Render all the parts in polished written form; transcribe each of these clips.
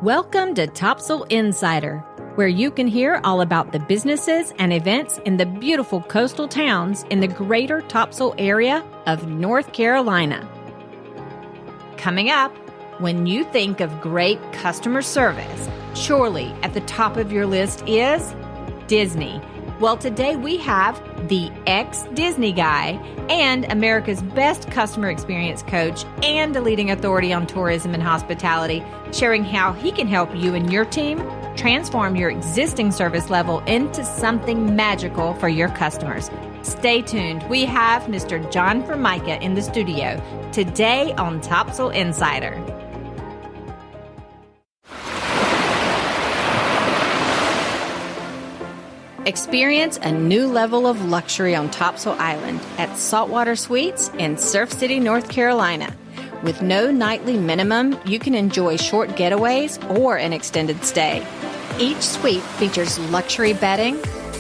Welcome to Topsail Insider, where you can hear all about the businesses and events in the beautiful coastal towns in the greater Topsail area of North Carolina. Coming up, when you think of great customer service, surely at the top of your list is Disney. Well, today we have the ex-Disney guy and America's best customer experience coach and a leading authority on tourism and hospitality, sharing how he can help you and your team transform your existing service level into something magical for your customers. Stay tuned. We have Mr. John Formica in the studio today on Topsail Insider. Experience a new level of luxury on Topsail Island at Saltwater Suites in Surf City, North Carolina. With no nightly minimum, you can enjoy short getaways or an extended stay. Each suite features luxury bedding,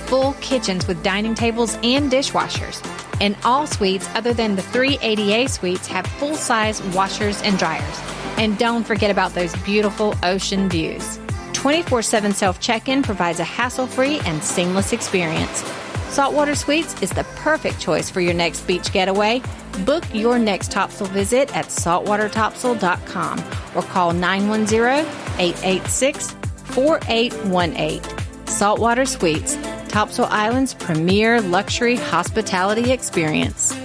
full kitchens with dining tables and dishwashers. And all suites other than the 3 ADA suites have full-size washers and dryers. And don't forget about those beautiful ocean views. 24/7 self-check-in provides a hassle-free and seamless experience. Saltwater Suites is the perfect choice for your next beach getaway. Book your next Topsail visit at saltwatertopsail.com or call 910-886-4818. Saltwater Suites, Topsail Island's premier luxury hospitality experience.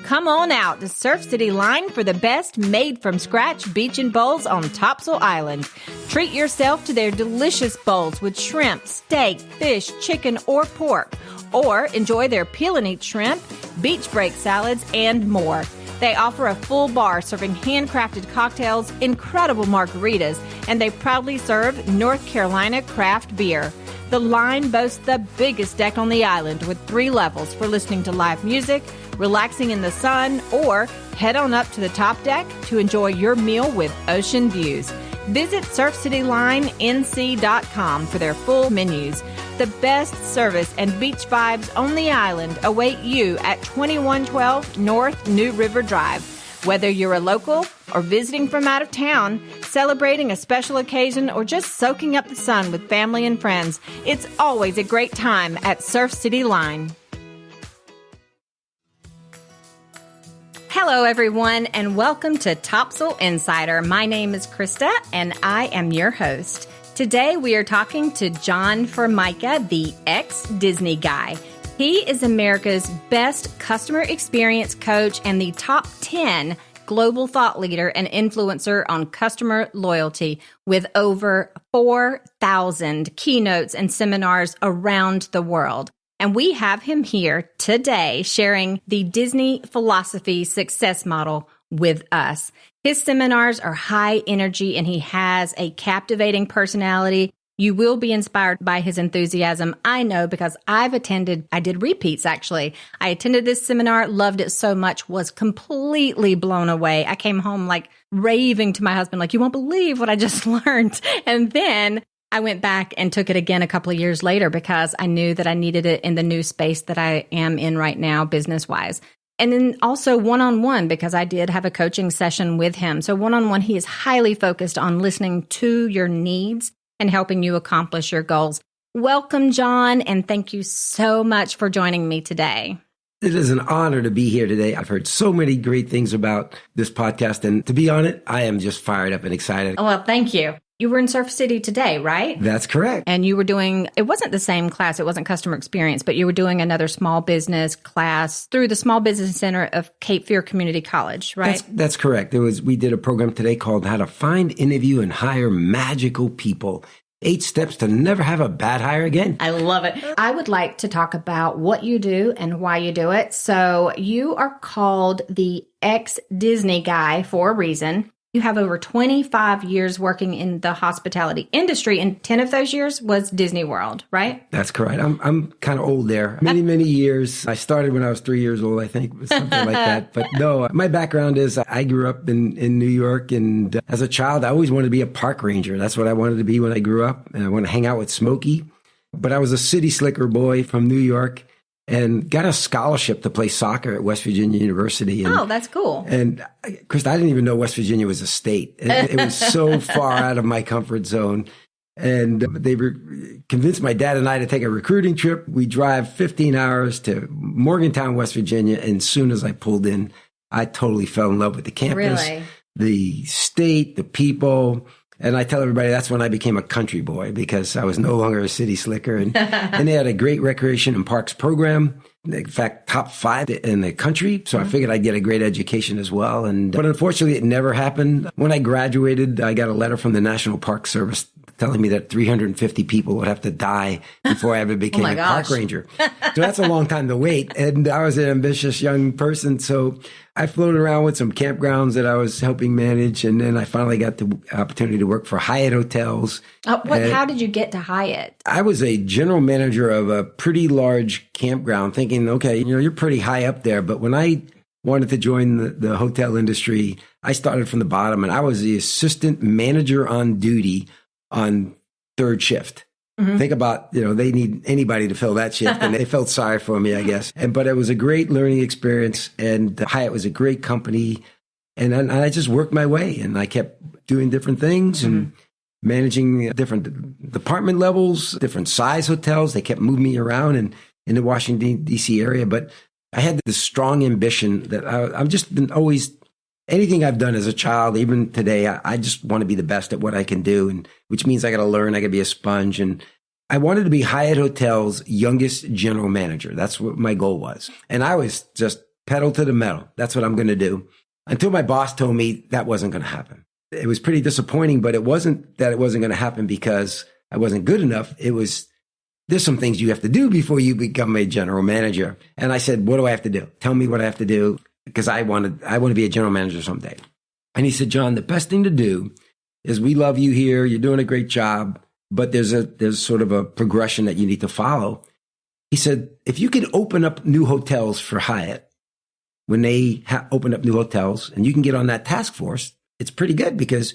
Come on out to Surf City Line for the best made-from-scratch beach and bowls on Topsail Island. Treat yourself to their delicious bowls with shrimp, steak, fish, chicken, or pork. Or enjoy their peel-and-eat shrimp, beach break salads, and more. They offer a full bar serving handcrafted cocktails, incredible margaritas, and they proudly serve North Carolina craft beer. The Line boasts the biggest deck on the island with 3 levels for listening to live music, relaxing in the sun, or head on up to the top deck to enjoy your meal with ocean views. Visit surfcitylinenc.com for their full menus. The best service and beach vibes on the island await you at 2112 North New River Drive. Whether you're a local or visiting from out of town, celebrating a special occasion, or just soaking up the sun with family and friends, it's always a great time at Surf City Line. Hello, everyone, and welcome to Topsail Insider. My name is Krista, and I am your host. Today, we are talking to John Formica, the ex-Disney guy. He is America's best customer experience coach and the top 10 global thought leader and influencer on customer loyalty, with over 4,000 keynotes and seminars around the world. And we have him here today sharing the Disney philosophy success model with us. His seminars are high energy and he has a captivating personality. You will be inspired by his enthusiasm. I know because I did repeats actually. I attended this seminar, loved it so much, was completely blown away. I came home like raving to my husband, like, you won't believe what I just learned. And then I went back and took it again a couple of years later because I knew that I needed it in the new space that I am in right now, business-wise. And then also one-on-one, because I did have a coaching session with him. So one-on-one, he is highly focused on listening to your needs and helping you accomplish your goals. Welcome, John, and thank you so much for joining me today. It is an honor to be here today. I've heard so many great things about this podcast, and to be honest, I am just fired up and excited. Oh, well, thank you. You were in Surf City today, right? That's correct. And you were doing, it wasn't the same class, it wasn't customer experience, but you were doing another small business class through the Small Business Center of Cape Fear Community College, right? That's correct. We did a program today called How to Find, Interview, and Hire Magical People. 8 steps to never have a bad hire again. I love it. I would like to talk about what you do and why you do it. So you are called the ex-Disney guy for a reason. You have over 25 years working in the hospitality industry, and 10 of those years was Disney World, right? That's correct. I'm kind of old there. Many years. I started when I was 3 years old, I think, something like that. But no, my background is I grew up in New York, and as a child, I always wanted to be a park ranger. That's what I wanted to be when I grew up, and I wanted to hang out with Smokey. But I was a city slicker boy from New York. and got a scholarship to play soccer at West Virginia University. And, oh, that's cool. And Chris, I didn't even know West Virginia was a state. It was so far out of my comfort zone. And they convinced my dad and I to take a recruiting trip. We drive 15 hours to Morgantown, West Virginia. And as soon as I pulled in, I totally fell in love with the campus, the state, the people. And I tell everybody that's when I became a country boy because I was no longer a city slicker. And they had a great recreation and parks program. In fact, top 5 in the country. So I figured I'd get a great education as well. But unfortunately, it never happened. When I graduated, I got a letter from the National Park Service telling me that 350 people would have to die before I ever became a park ranger. So that's a long time to wait. And I was an ambitious young person. So I floated around with some campgrounds that I was helping manage. And then I finally got the opportunity to work for Hyatt Hotels. How did you get to Hyatt? I was a general manager of a pretty large campground thinking, okay, you're pretty high up there. But when I wanted to join the hotel industry, I started from the bottom and I was the assistant manager on duty on third shift. Think about, they need anybody to fill that shift. And they felt sorry for me, I guess. But it was a great learning experience. And Hyatt was a great company. And I just worked my way and I kept doing different things and managing different department levels, different size hotels. They kept moving me around in the Washington, D.C. area. But I had this strong ambition that I've just been always, anything I've done as a child, even today, I just want to be the best at what I can do, and which means I got to learn, I got to be a sponge. And I wanted to be Hyatt Hotels' youngest general manager. That's what my goal was. And I was just pedal to the metal. That's what I'm going to do. Until my boss told me that wasn't going to happen. It was pretty disappointing, but it wasn't that it wasn't going to happen because I wasn't good enough. It was, there's some things you have to do before you become a general manager. And I said, what do I have to do? Tell me what I have to do. Because I want to be a general manager someday. And he said, John, the best thing to do is we love you here. You're doing a great job, but there's sort of a progression that you need to follow. He said, if you can open up new hotels for Hyatt, when they open up new hotels and you can get on that task force, it's pretty good because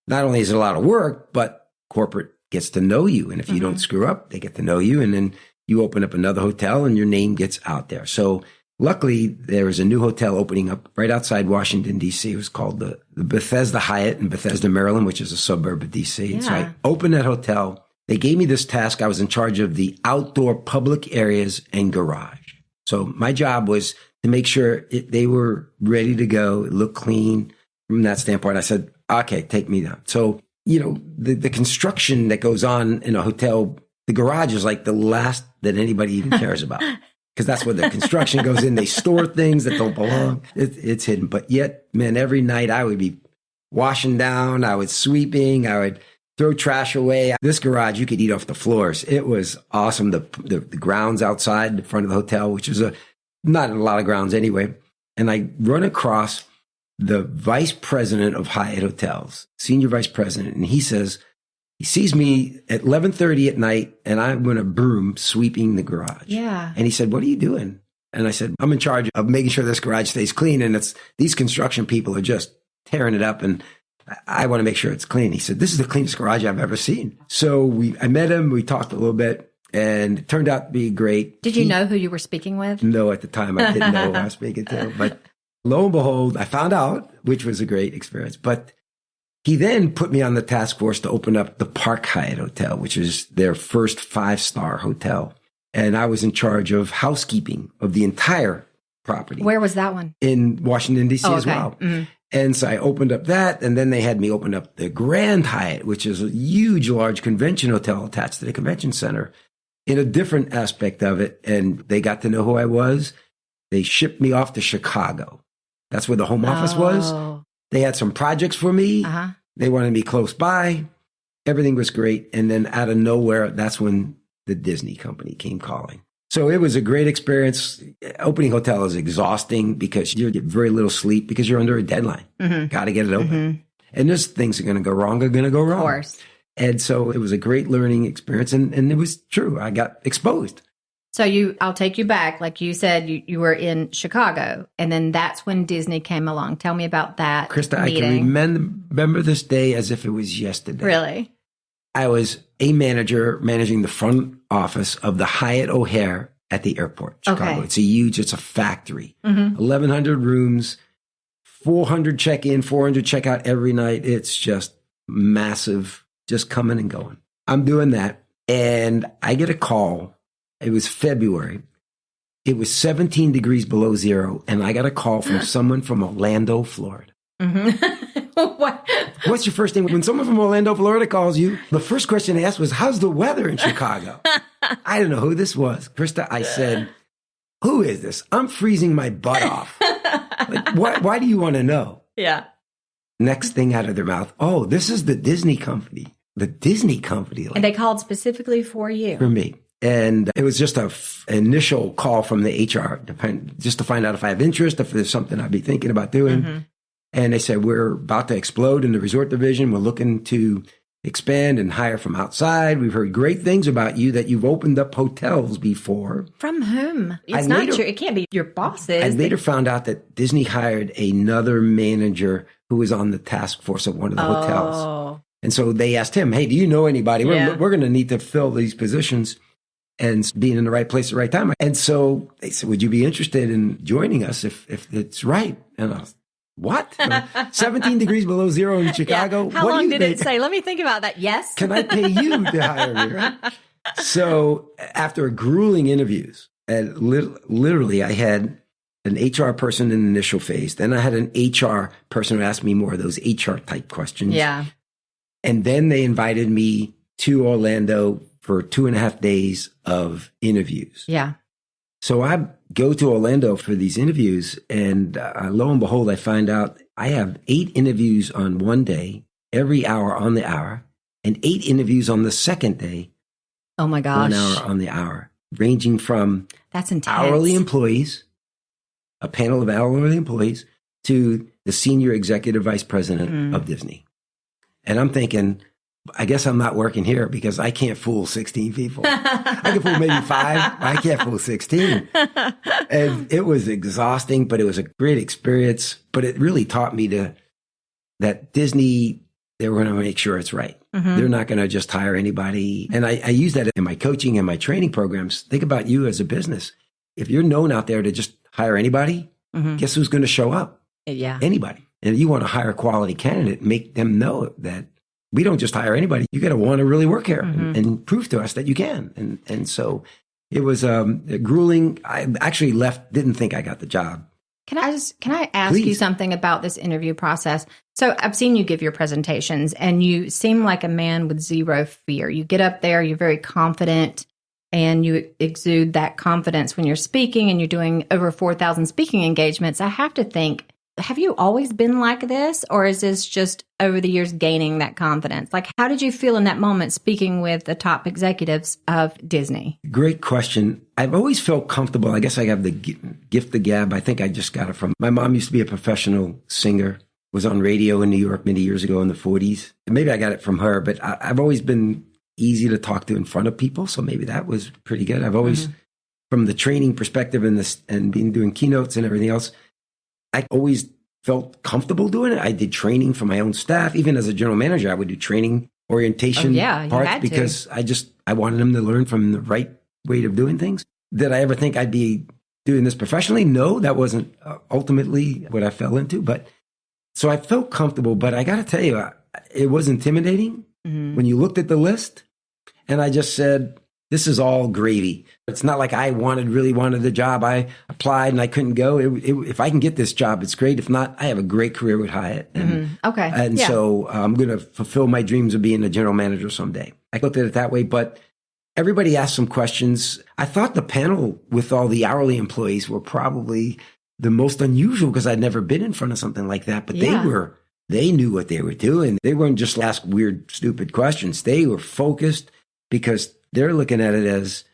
not only is it a lot of work, but corporate gets to know you. And if you don't screw up, they get to know you. And then you open up another hotel and your name gets out there. So luckily, there was a new hotel opening up right outside Washington, D.C. It was called the Bethesda Hyatt in Bethesda, Maryland, which is a suburb of D.C. Yeah. And so I opened that hotel. They gave me this task. I was in charge of the outdoor public areas and garage. So my job was to make sure they were ready to go, it looked clean from that standpoint. I said, okay, take me down. So, the construction that goes on in a hotel, the garage is like the last that anybody even cares about. Because that's where the construction goes in. They store things that don't belong. It's hidden. But yet, man, every night I would be washing down. I was sweeping. I would throw trash away. This garage, you could eat off the floors. It was awesome. The grounds outside the front of the hotel, which is not a lot of grounds anyway. And I run across the vice president of Hyatt Hotels, senior vice president. And he says, he sees me at 11:30 at night and I'm going to broom sweeping the garage. Yeah. And he said, what are you doing? And I said, I'm in charge of making sure this garage stays clean. And these construction people are just tearing it up. And I want to make sure it's clean. He said, this is the cleanest garage I've ever seen. So I met him. We talked a little bit and it turned out to be great. Did you know who you were speaking with? No, at the time I didn't know who I was speaking to. But lo and behold, I found out, which was a great experience. But he then put me on the task force to open up the Park Hyatt Hotel, which is their first 5-star hotel. And I was in charge of housekeeping of the entire property. Where was that one? In Washington, D.C. as well. Mm-hmm. And so I opened up that, and then they had me open up the Grand Hyatt, which is a huge, large convention hotel attached to the convention center in a different aspect of it. And they got to know who I was. They shipped me off to Chicago. That's where the home office was. They had some projects for me. They wanted me close by. Everything was great. And then out of nowhere, that's when the Disney company came calling. So it was a great experience. Opening hotel is exhausting because you get very little sleep because you're under a deadline. Got to get it open. And there's things that are going to go wrong are going to go wrong. Of course. And so it was a great learning experience. And it was true. I got exposed. So I'll take you back. Like you said, you were in Chicago, and then that's when Disney came along. Tell me about that Krista, meeting. I can remember this day as if it was yesterday. Really? I was a manager managing the front office of the Hyatt O'Hare at the airport, Chicago. Okay. It's a factory. 1,100 rooms, 400 check-in, 400 check-out every night. It's just massive, just coming and going. I'm doing that. And I get a call. It was February. It was 17 degrees below zero. And I got a call from someone from Orlando, Florida. What? What's your first name? When someone from Orlando, Florida calls you, the first question they asked was, how's the weather in Chicago? I don't know who this was. Krista, I said, who is this? I'm freezing my butt off. Like, why do you want to know? Yeah. Next thing out of their mouth, oh, this is the Disney company. The Disney company. And they called specifically for you. For me. And it was just an initial call from the HR, just to find out if I have interest, if there's something I'd be thinking about doing. And they said, we're about to explode in the resort division. We're looking to expand and hire from outside. We've heard great things about you, that you've opened up hotels before. From whom? It's not true. It can't be your bosses. I later found out that Disney hired another manager who was on the task force of one of the hotels. And so they asked him, hey, do you know anybody? We're going to need to fill these positions and being in the right place at the right time. And so they said, would you be interested in joining us if it's right? And I was, what? 17 degrees below zero in Chicago? Yeah. How long did it say? Let me think about that. Yes. Can I pay you to hire me, right? So after grueling interviews, and literally I had an HR person in the initial phase. Then I had an HR person who asked me more of those HR type questions. Yeah. And then they invited me to Orlando for 2.5 days of interviews. Yeah. So I go to Orlando for these interviews, and lo and behold, I find out I have 8 interviews on one day, every hour on the hour, and 8 interviews on the second day. Oh my gosh. 1 hour on the hour, ranging from that's intense. Hourly employees, a panel of hourly employees, to the senior executive vice president of Disney. And I'm thinking, I guess I'm not working here because I can't fool 16 people. I can fool maybe 5. I can't fool 16. And it was exhausting, but it was a great experience. But it really taught me that Disney, they were going to make sure it's right. They're not going to just hire anybody. And I use that in my coaching and my training programs. Think about you as a business. If you're known out there to just hire anybody, guess who's going to show up? Yeah. Anybody. And you want to hire a quality candidate, make them know that we don't just hire anybody. You got to want to really work here and prove to us that you can. And so it was grueling. I actually left, didn't think I got the job. Can I ask you something about this interview process? So I've seen you give your presentations and you seem like a man with zero fear. You get up there, you're very confident, and you exude that confidence when you're speaking, and you're doing over 4,000 speaking engagements. I have to think, have you always been like this, or is this just over the years gaining that confidence? Like, how did you feel in that moment speaking with the top executives of Disney? Great question. I've always felt comfortable. I guess I have the gift of gab. I think I just got it from my mom. Used to be a professional singer, was on radio in New York many years ago in the 40s. Maybe I got it from her, but I've always been easy to talk to in front of people. So maybe that was pretty good. I've always, from the training perspective and being doing keynotes and everything else, I always felt comfortable doing it. I did training for my own staff. Even as a general manager, I would do training orientation parts because I wanted them to learn from the right way of doing things. Did I ever think I'd be doing this professionally? No, that wasn't ultimately what I fell into. But so I felt comfortable, but I got to tell you, it was intimidating when you looked at the list. And I just said, this is all gravy. It's not like I really wanted the job. I applied and I couldn't go. If I can get this job, it's great. If not, I have a great career with Hyatt. And, so I'm going to fulfill my dreams of being a general manager someday. I looked at it that way, but everybody asked some questions. I thought the panel with all the hourly employees were probably the most unusual because I'd never been in front of something like that, but they knew what they were doing. They weren't just ask weird, stupid questions. They were focused because they're looking at it as,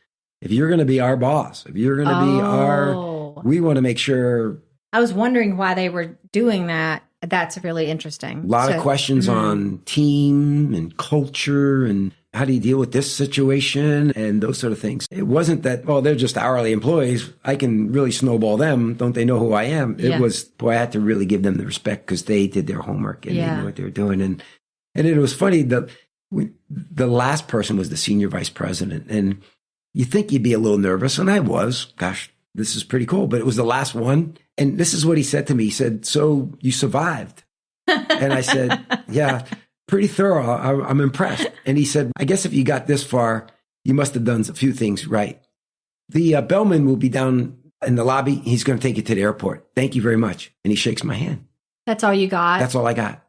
if you're going to be our boss, if you're going to be we want to make sure. I was wondering why they were doing that. That's really interesting. A lot of questions on team and culture and how do you deal with this situation and those sort of things. It wasn't that, they're just hourly employees. I can really snowball them. Don't they know who I am? It was, I had to really give them the respect because they did their homework and they knew what they were doing. And it was funny that the last person was the senior vice president. And you think you'd be a little nervous. And I was, gosh, this is pretty cool. But it was the last one. And this is what he said to me. He said, so you survived. And I said, yeah, pretty thorough. I'm impressed. And he said, I guess if you got this far, you must have done a few things right. The bellman will be down in the lobby. He's going to take you to the airport. Thank you very much. And he shakes my hand. That's all you got? That's all I got.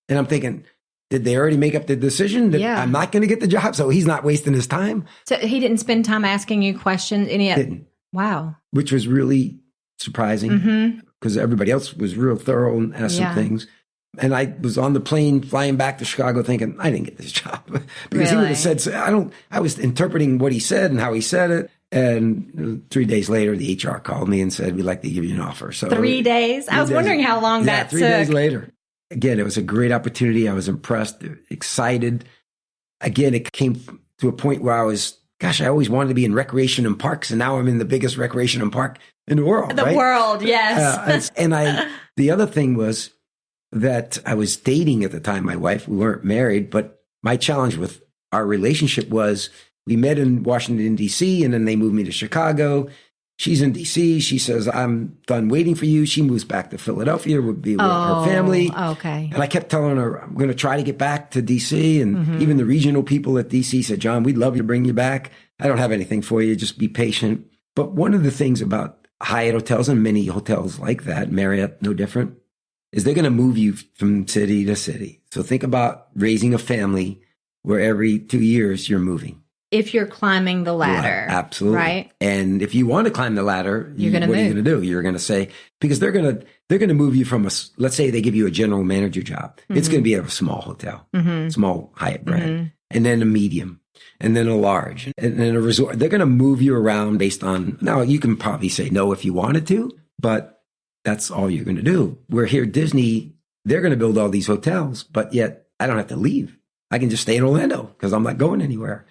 And I'm thinking, did they already make up the decision that I'm not going to get the job? So he's not wasting his time. So he didn't spend time asking you questions? Didn't. Wow. Which was really surprising because everybody else was real thorough and asked some things. And I was on the plane flying back to Chicago thinking, I didn't get this job. Because he would have said, I was interpreting what he said and how he said it. And 3 days later, the HR called me and said, we'd like to give you an offer. So 3 days? I was wondering how long that took. 3 days later. Again, it was a great opportunity. I was impressed, excited. Again, it came to a point where I was, gosh, I always wanted to be in recreation and parks. And now I'm in the biggest recreation and park in the world. The world, yes. The other thing was that I was dating at the time, my wife. We weren't married, but my challenge with our relationship was we met in Washington, D.C., and then they moved me to Chicago. She's in D.C. She says, I'm done waiting for you. She moves back to Philadelphia, would be with her family. Okay. And I kept telling her, I'm going to try to get back to D.C. And even the regional people at D.C. said, John, we'd love to bring you back. I don't have anything for you. Just be patient. But one of the things about Hyatt hotels and many hotels like that, Marriott, no different, is they're going to move you from city to city. So think about raising a family where every 2 years you're moving. If you're climbing the ladder. Right, absolutely. Right. And if you want to climb the ladder, what are you going to do? You're going to say, because they're going to move you from let's say they give you a general manager job. It's going to be a small hotel, small Hyatt brand, and then a medium, and then a large, and then a resort. They're going to move you around based on, now you can probably say no if you wanted to, but that's all you're going to do. Where here at Disney, they're going to build all these hotels, but yet I don't have to leave. I can just stay in Orlando because I'm not going anywhere.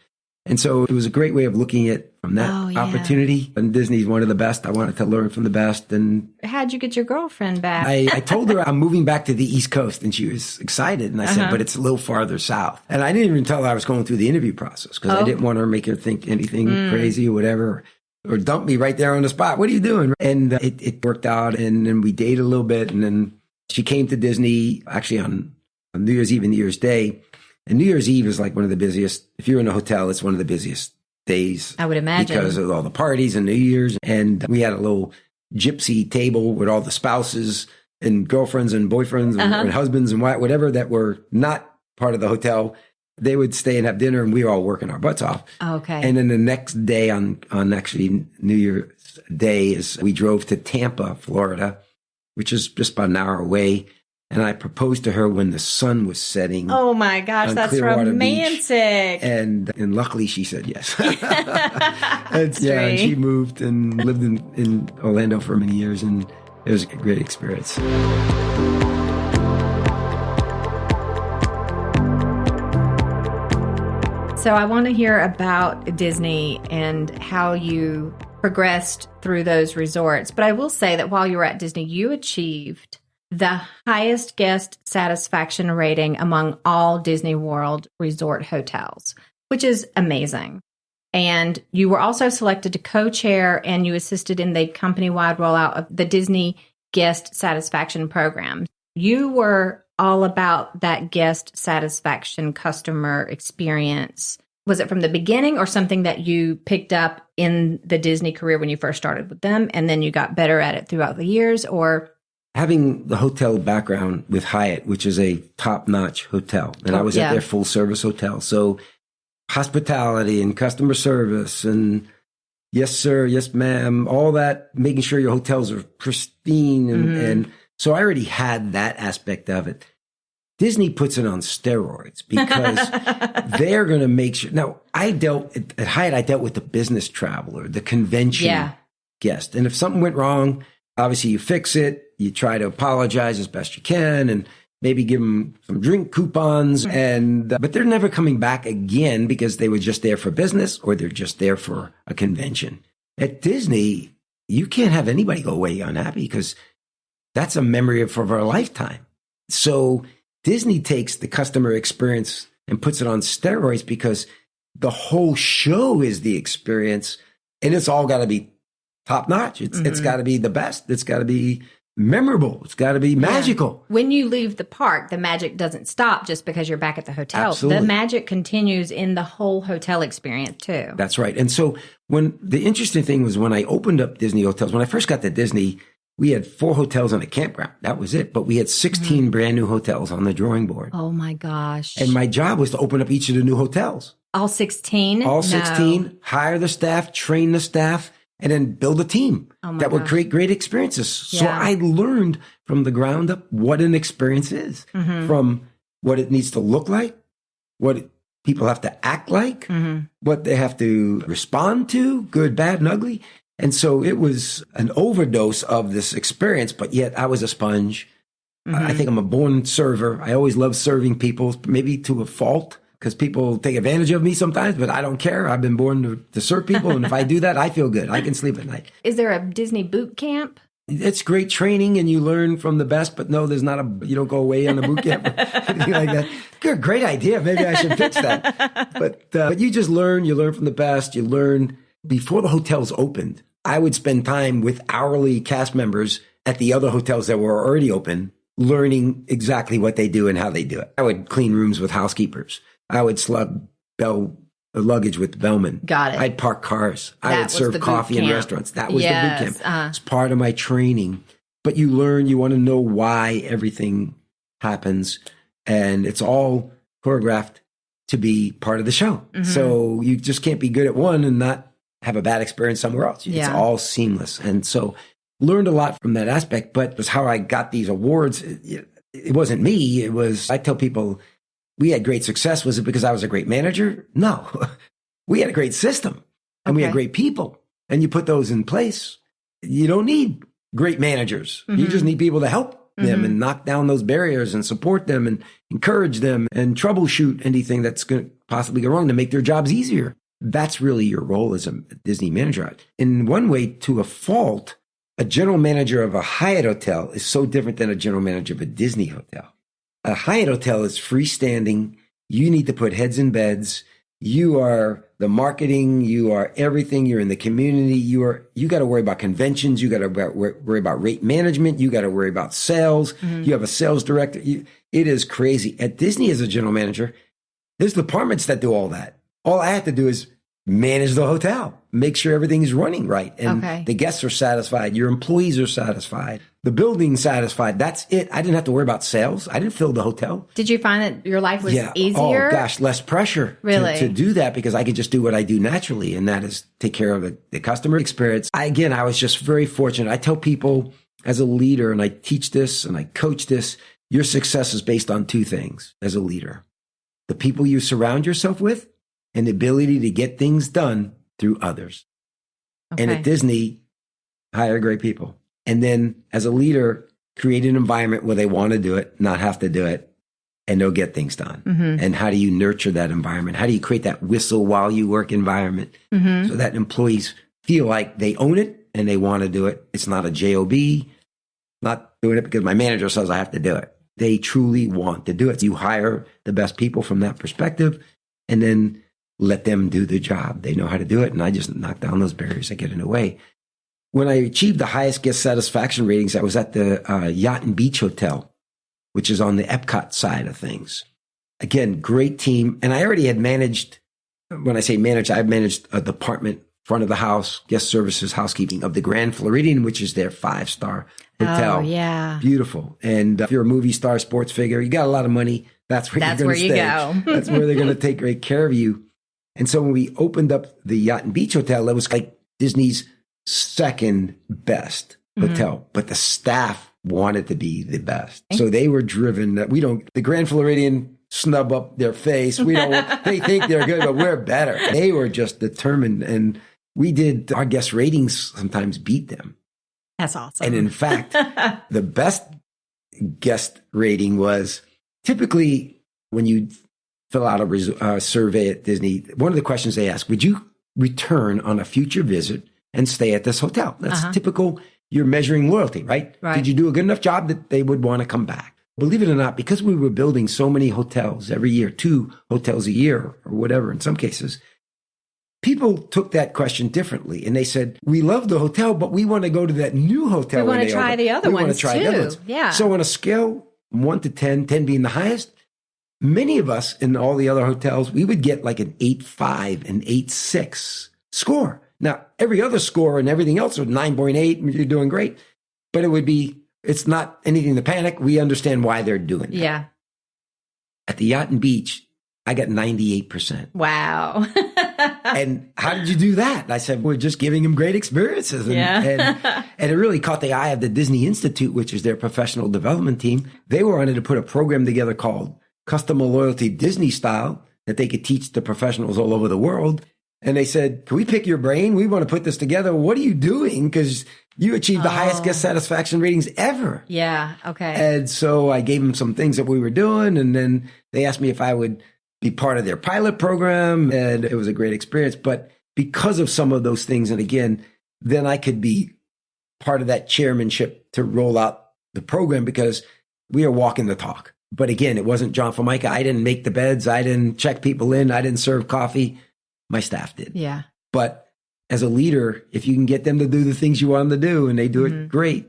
And so it was a great way of looking at from that opportunity. And Disney's one of the best. I wanted to learn from the best. And how'd you get your girlfriend back? I told her I'm moving back to the East Coast, and she was excited. And I said, but it's a little farther south. And I didn't even tell her I was going through the interview process because I didn't want her to make her think anything crazy or whatever, or dump me right there on the spot. What are you doing? And it worked out. And then we dated a little bit. And then she came to Disney actually on New Year's Eve and New Year's Day. And New Year's Eve is like one of the busiest. If you're in a hotel, it's one of the busiest days. I would imagine. Because of all the parties and New Year's. And we had a little gypsy table with all the spouses and girlfriends and boyfriends and husbands and whatever that were not part of the hotel. They would stay and have dinner, and we were all working our butts off. Okay. And then the next day on actually New Year's Day is we drove to Tampa, Florida, which is just about an hour away. And I proposed to her when the sun was setting. Oh my gosh, that's romantic. And luckily she said yes. That's and she moved and lived in Orlando for many years, and it was a great experience. So I want to hear about Disney and how you progressed through those resorts. But I will say that while you were at Disney, you achieved the highest guest satisfaction rating among all Disney World resort hotels, which is amazing. And you were also selected to co-chair, and you assisted in the company-wide rollout of the Disney Guest Satisfaction Program. You were all about that guest satisfaction customer experience. Was it from the beginning or something that you picked up in the Disney career when you first started with them, and then you got better at it throughout the years, or... Having the hotel background with Hyatt, which is a top-notch hotel, and I was at their full-service hotel. So hospitality and customer service and yes, sir, yes, ma'am, all that, making sure your hotels are pristine. And so I already had that aspect of it. Disney puts it on steroids because they're going to make sure. Now, at Hyatt, I dealt with the business traveler, the convention guest. And if something went wrong, obviously you fix it. You try to apologize as best you can and maybe give them some drink coupons. But they're never coming back again because they were just there for business or they're just there for a convention. At Disney, you can't have anybody go away unhappy because that's a memory of a lifetime. So Disney takes the customer experience and puts it on steroids because the whole show is the experience, and it's all got to be top notch. It's got to be the best. It's got to be memorable. It's got to be magical. When you leave the park, the magic doesn't stop just because you're back at the hotel. Absolutely. The magic continues in the whole hotel experience too. That's right. And so when the interesting thing was when I opened up Disney hotels, when I first got to Disney, we had 4 hotels and a campground. That was it. But we had 16 brand new hotels on the drawing board. Oh my gosh. And my job was to open up each of the new hotels. All 16? All 16, hire the staff, train the staff, and then build a team that would create great experiences. Yeah. So I learned from the ground up what an experience is, from what it needs to look like, what people have to act like, what they have to respond to, good, bad, and ugly. And so it was an overdose of this experience, but yet I was a sponge. I think I'm a born server. I always love serving people, maybe to a fault, because people take advantage of me sometimes, but I don't care. I've been born to serve people. And if I do that, I feel good. I can sleep at night. Is there a Disney boot camp? It's great training and you learn from the best, but no, there's not you don't go away on a boot camp or anything like that. Good, great idea. Maybe I should pitch that. But you just learn, you learn from the best. You learn before the hotels opened. I would spend time with hourly cast members at the other hotels that were already open, learning exactly what they do and how they do it. I would clean rooms with housekeepers. I would slug luggage with the bellman. Got it. I'd park cars. I would serve coffee in restaurants. That was the boot camp. It's part of my training. But you learn, you want to know why everything happens. And it's all choreographed to be part of the show. So you just can't be good at one and not have a bad experience somewhere else. It's all seamless. And so learned a lot from that aspect, but it was how I got these awards. It wasn't me. It was, I tell people, we had great success. Was it because I was a great manager? No. We had a great system and we had great people. And you put those in place. You don't need great managers. You just need people to help them and knock down those barriers and support them and encourage them and troubleshoot anything that's going to possibly go wrong to make their jobs easier. That's really your role as a Disney manager. In one way, to a fault, a general manager of a Hyatt hotel is so different than a general manager of a Disney hotel. A Hyatt hotel is freestanding. You need to put heads in beds. You are the marketing. You are everything. You're in the community. You got to worry about conventions. You got to worry about rate management. You got to worry about sales. You have a sales director. It is crazy. At Disney, as a general manager, there's departments that do all that. All I have to do is manage the hotel, make sure everything's running right. And the guests are satisfied. Your employees are satisfied. The building's satisfied. That's it. I didn't have to worry about sales. I didn't fill the hotel. Did you find that your life was easier? Oh, gosh, less pressure to do that because I could just do what I do naturally, and that is take care of the customer experience. I was just very fortunate. I tell people as a leader, and I teach this and I coach this, your success is based on 2 things as a leader. The people you surround yourself with and the ability to get things done through others. And at Disney, hire great people. And then as a leader, create an environment where they want to do it, not have to do it, and they'll get things done. And how do you nurture that environment? How do you create that whistle while you work environment so that employees feel like they own it and they want to do it? It's not a job, not doing it because my manager says I have to do it. They truly want to do it. You hire the best people from that perspective and then let them do the job. They know how to do it. And I just knock down those barriers that get in the way. When I achieved the highest guest satisfaction ratings, I was at the Yacht and Beach Hotel, which is on the Epcot side of things. Again, great team. And I already had managed, when I say managed, I've managed a department, front of the house, guest services, housekeeping of the Grand Floridian, which is their 5-star hotel. Oh, yeah. Beautiful. And if you're a movie star, sports figure, you got a lot of money, that's where you're going to stay. Go. That's where they're going to take great care of you. And so when we opened up the Yacht and Beach Hotel, it was like Disney's second best hotel, but the staff wanted to be the best. So they were driven that the Grand Floridian snub up their face. They think they're good, but we're better. They were just determined. And our guest ratings sometimes beat them. That's awesome. And in fact, the best guest rating was typically when you fill out a survey at Disney, one of the questions they ask, would you return on a future visit and stay at this hotel? That's typical. You're measuring loyalty, right? Did you do a good enough job that they would want to come back? believe it or not, because we were building so many hotels every year, 2 hotels a year or whatever in some cases, people took that question differently. And they said, we love the hotel, but we want to go to that new hotel. We want to try the other ones too. Yeah. So on a scale 1 to 10, 10 being the highest, many of us in all the other hotels, we would get like an 8.5, an 8.6 score. Now, every other score and everything else was 9.8, you're doing great. But it's not anything to panic. We understand why they're doing that. Yeah. At the Yacht and Beach, I got 98%. Wow. And how did you do that? And I said, we're just giving them great experiences. And it really caught the eye of the Disney Institute, which is their professional development team. They wanted to put a program together called Customer Loyalty Disney Style that they could teach the professionals all over the world. And they said, can we pick your brain? We want to put this together. What are you doing? Because you achieved the highest guest satisfaction ratings ever. Yeah. Okay. And so I gave them some things that we were doing. And then they asked me if I would be part of their pilot program. And it was a great experience. But because of some of those things, and again, then I could be part of that chairmanship to roll out the program because we are walking the talk. But again, it wasn't John Formica. I didn't make the beds. I didn't check people in. I didn't serve coffee. My staff did. Yeah. But as a leader, if you can get them to do the things you want them to do and they do it great,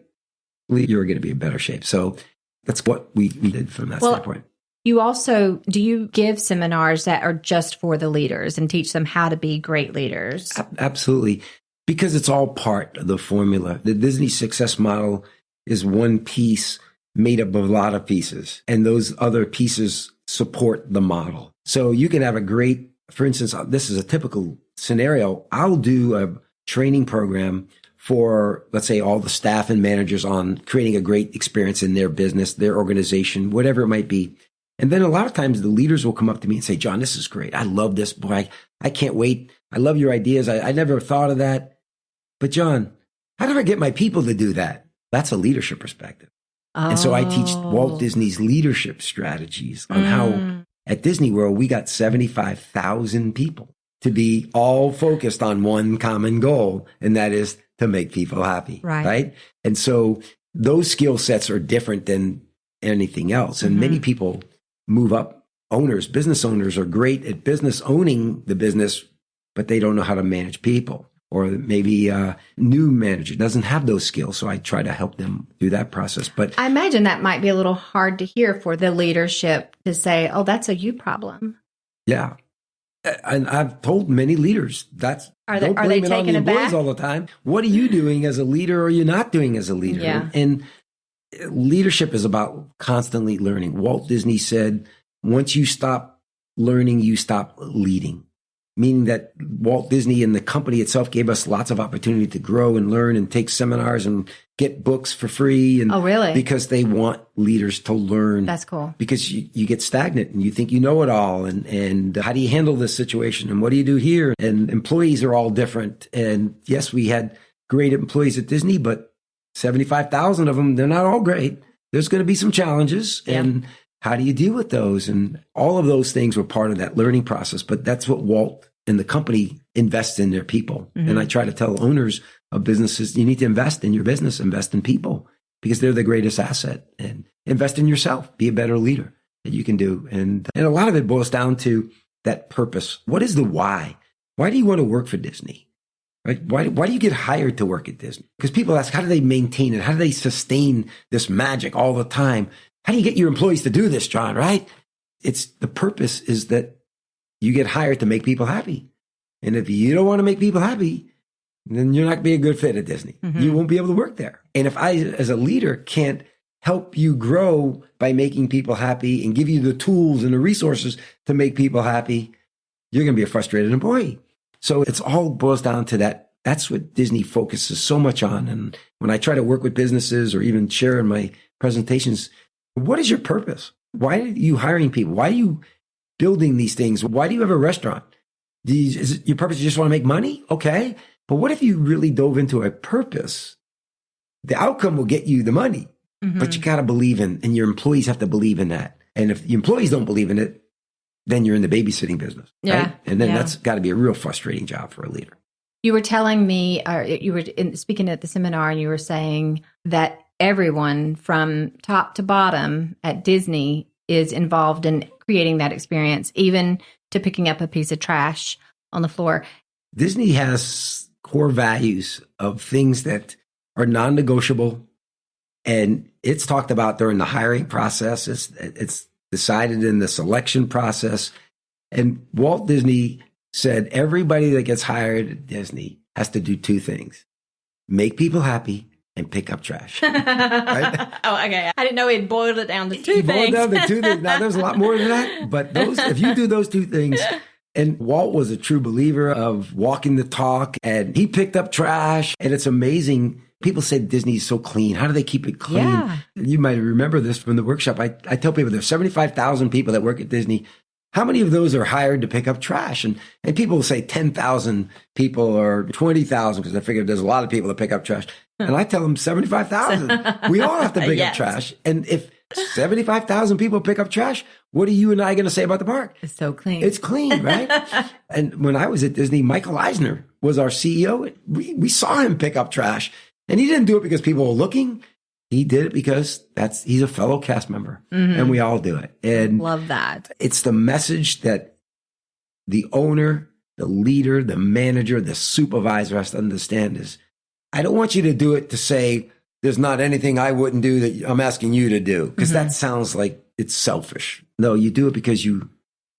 you're going to be in better shape. So that's what we did from that standpoint. You also, do you give seminars that are just for the leaders and teach them how to be great leaders? Absolutely. Because it's all part of the formula. The Disney success model is one piece made up of a lot of pieces. And those other pieces support the model. So you can have a great, for instance, this is a typical scenario. I'll do a training program for, let's say, all the staff and managers on creating a great experience in their business, their organization, whatever it might be. And then a lot of times the leaders will come up to me and say, John, this is great. I love this. Boy, I can't wait. I love your ideas. I never thought of that. But John, how do I get my people to do that? That's a leadership perspective. Oh. And so I teach Walt Disney's leadership strategies on how at Disney World, we got 75,000 people to be all focused on one common goal, and that is to make people happy, right? And so those skill sets are different than anything else. And many people move up. Business owners are great at owning the business, but they don't know how to manage people. Or maybe a new manager doesn't have those skills. So I try to help them through that process. But I imagine that might be a little hard to hear for the leadership to say, oh, that's a you problem. Yeah. And I've told many leaders are they taking it back all the time? What are you doing as a leader or you're not doing as a leader? Yeah. And leadership is about constantly learning. Walt Disney said, once you stop learning, you stop leading. Meaning that Walt Disney and the company itself gave us lots of opportunity to grow and learn and take seminars and get books for free. And oh, really? Because they want leaders to learn. That's cool. Because you get stagnant and you think you know it all. And how do you handle this situation? And what do you do here? And employees are all different. And yes, we had great employees at Disney, but 75,000 of them, they're not all great. There's going to be some challenges. Yeah. And how do you deal with those? And all of those things were part of that learning process. But that's what Walt and the company invests in their people. And I try to tell owners of businesses, you need to invest in your business, invest in people, because they're the greatest asset. And invest in yourself, be a better leader that you can do. And a lot of it boils down to that purpose. What is the why? Why do you want to work for Disney? Right? Why do you get hired to work at Disney? Because people ask, how do they maintain it? How do they sustain this magic all the time? How do you get your employees to do this, John, right? The purpose is that you get hired to make people happy. And if you don't want to make people happy, then you're not going to be a good fit at Disney. You won't be able to work there. And if I, as a leader, can't help you grow by making people happy and give you the tools and the resources to make people happy, you're going to be a frustrated employee. So it's all boils down to that. That's what Disney focuses so much on. And when I try to work with businesses or even share in my presentations, what is your purpose? Why are you hiring people? Why are you building these things? Why do you have a restaurant? Is it your purpose? You just want to make money? Okay. But what if you really dove into a purpose? The outcome will get you the money, but you got to believe in, and your employees have to believe in that. And if the employees don't believe in it, then you're in the babysitting business. Yeah. Right? And then that's got to be a real frustrating job for a leader. You were telling me, you were speaking at the seminar, and you were saying that everyone from top to bottom at Disney is involved in creating that experience, even to picking up a piece of trash on the floor. Disney has core values of things that are non-negotiable, and it's talked about during the hiring process. It's decided in the selection process. And Walt Disney said everybody that gets hired at Disney has to do two things: make people happy and pick up trash. Right? Oh, okay. I didn't know he'd boiled it down to two He things. boiled down to two things. Now, there's a lot more than that, but if you do those two things, and Walt was a true believer of walking the talk, and he picked up trash, and it's amazing. People say Disney's so clean. How do they keep it clean? Yeah. You might remember this from the workshop. I tell people there's 75,000 people that work at Disney. How many of those are hired to pick up trash? And people will say 10,000 people or 20,000 because I figure there's a lot of people that pick up trash. And I tell them 75,000. We all have to pick up trash. And if 75,000 people pick up trash, what are you and I going to say about the park? It's so clean. It's clean, right? And when I was at Disney, Michael Eisner was our CEO. We saw him pick up trash. And he didn't do it because people were looking. He did it because he's a fellow cast member, and we all do it. And love that. It's the message that the owner, the leader, the manager, the supervisor has to understand is, I don't want you to do it to say there's not anything I wouldn't do that I'm asking you to do, because that sounds like it's selfish. No, you do it because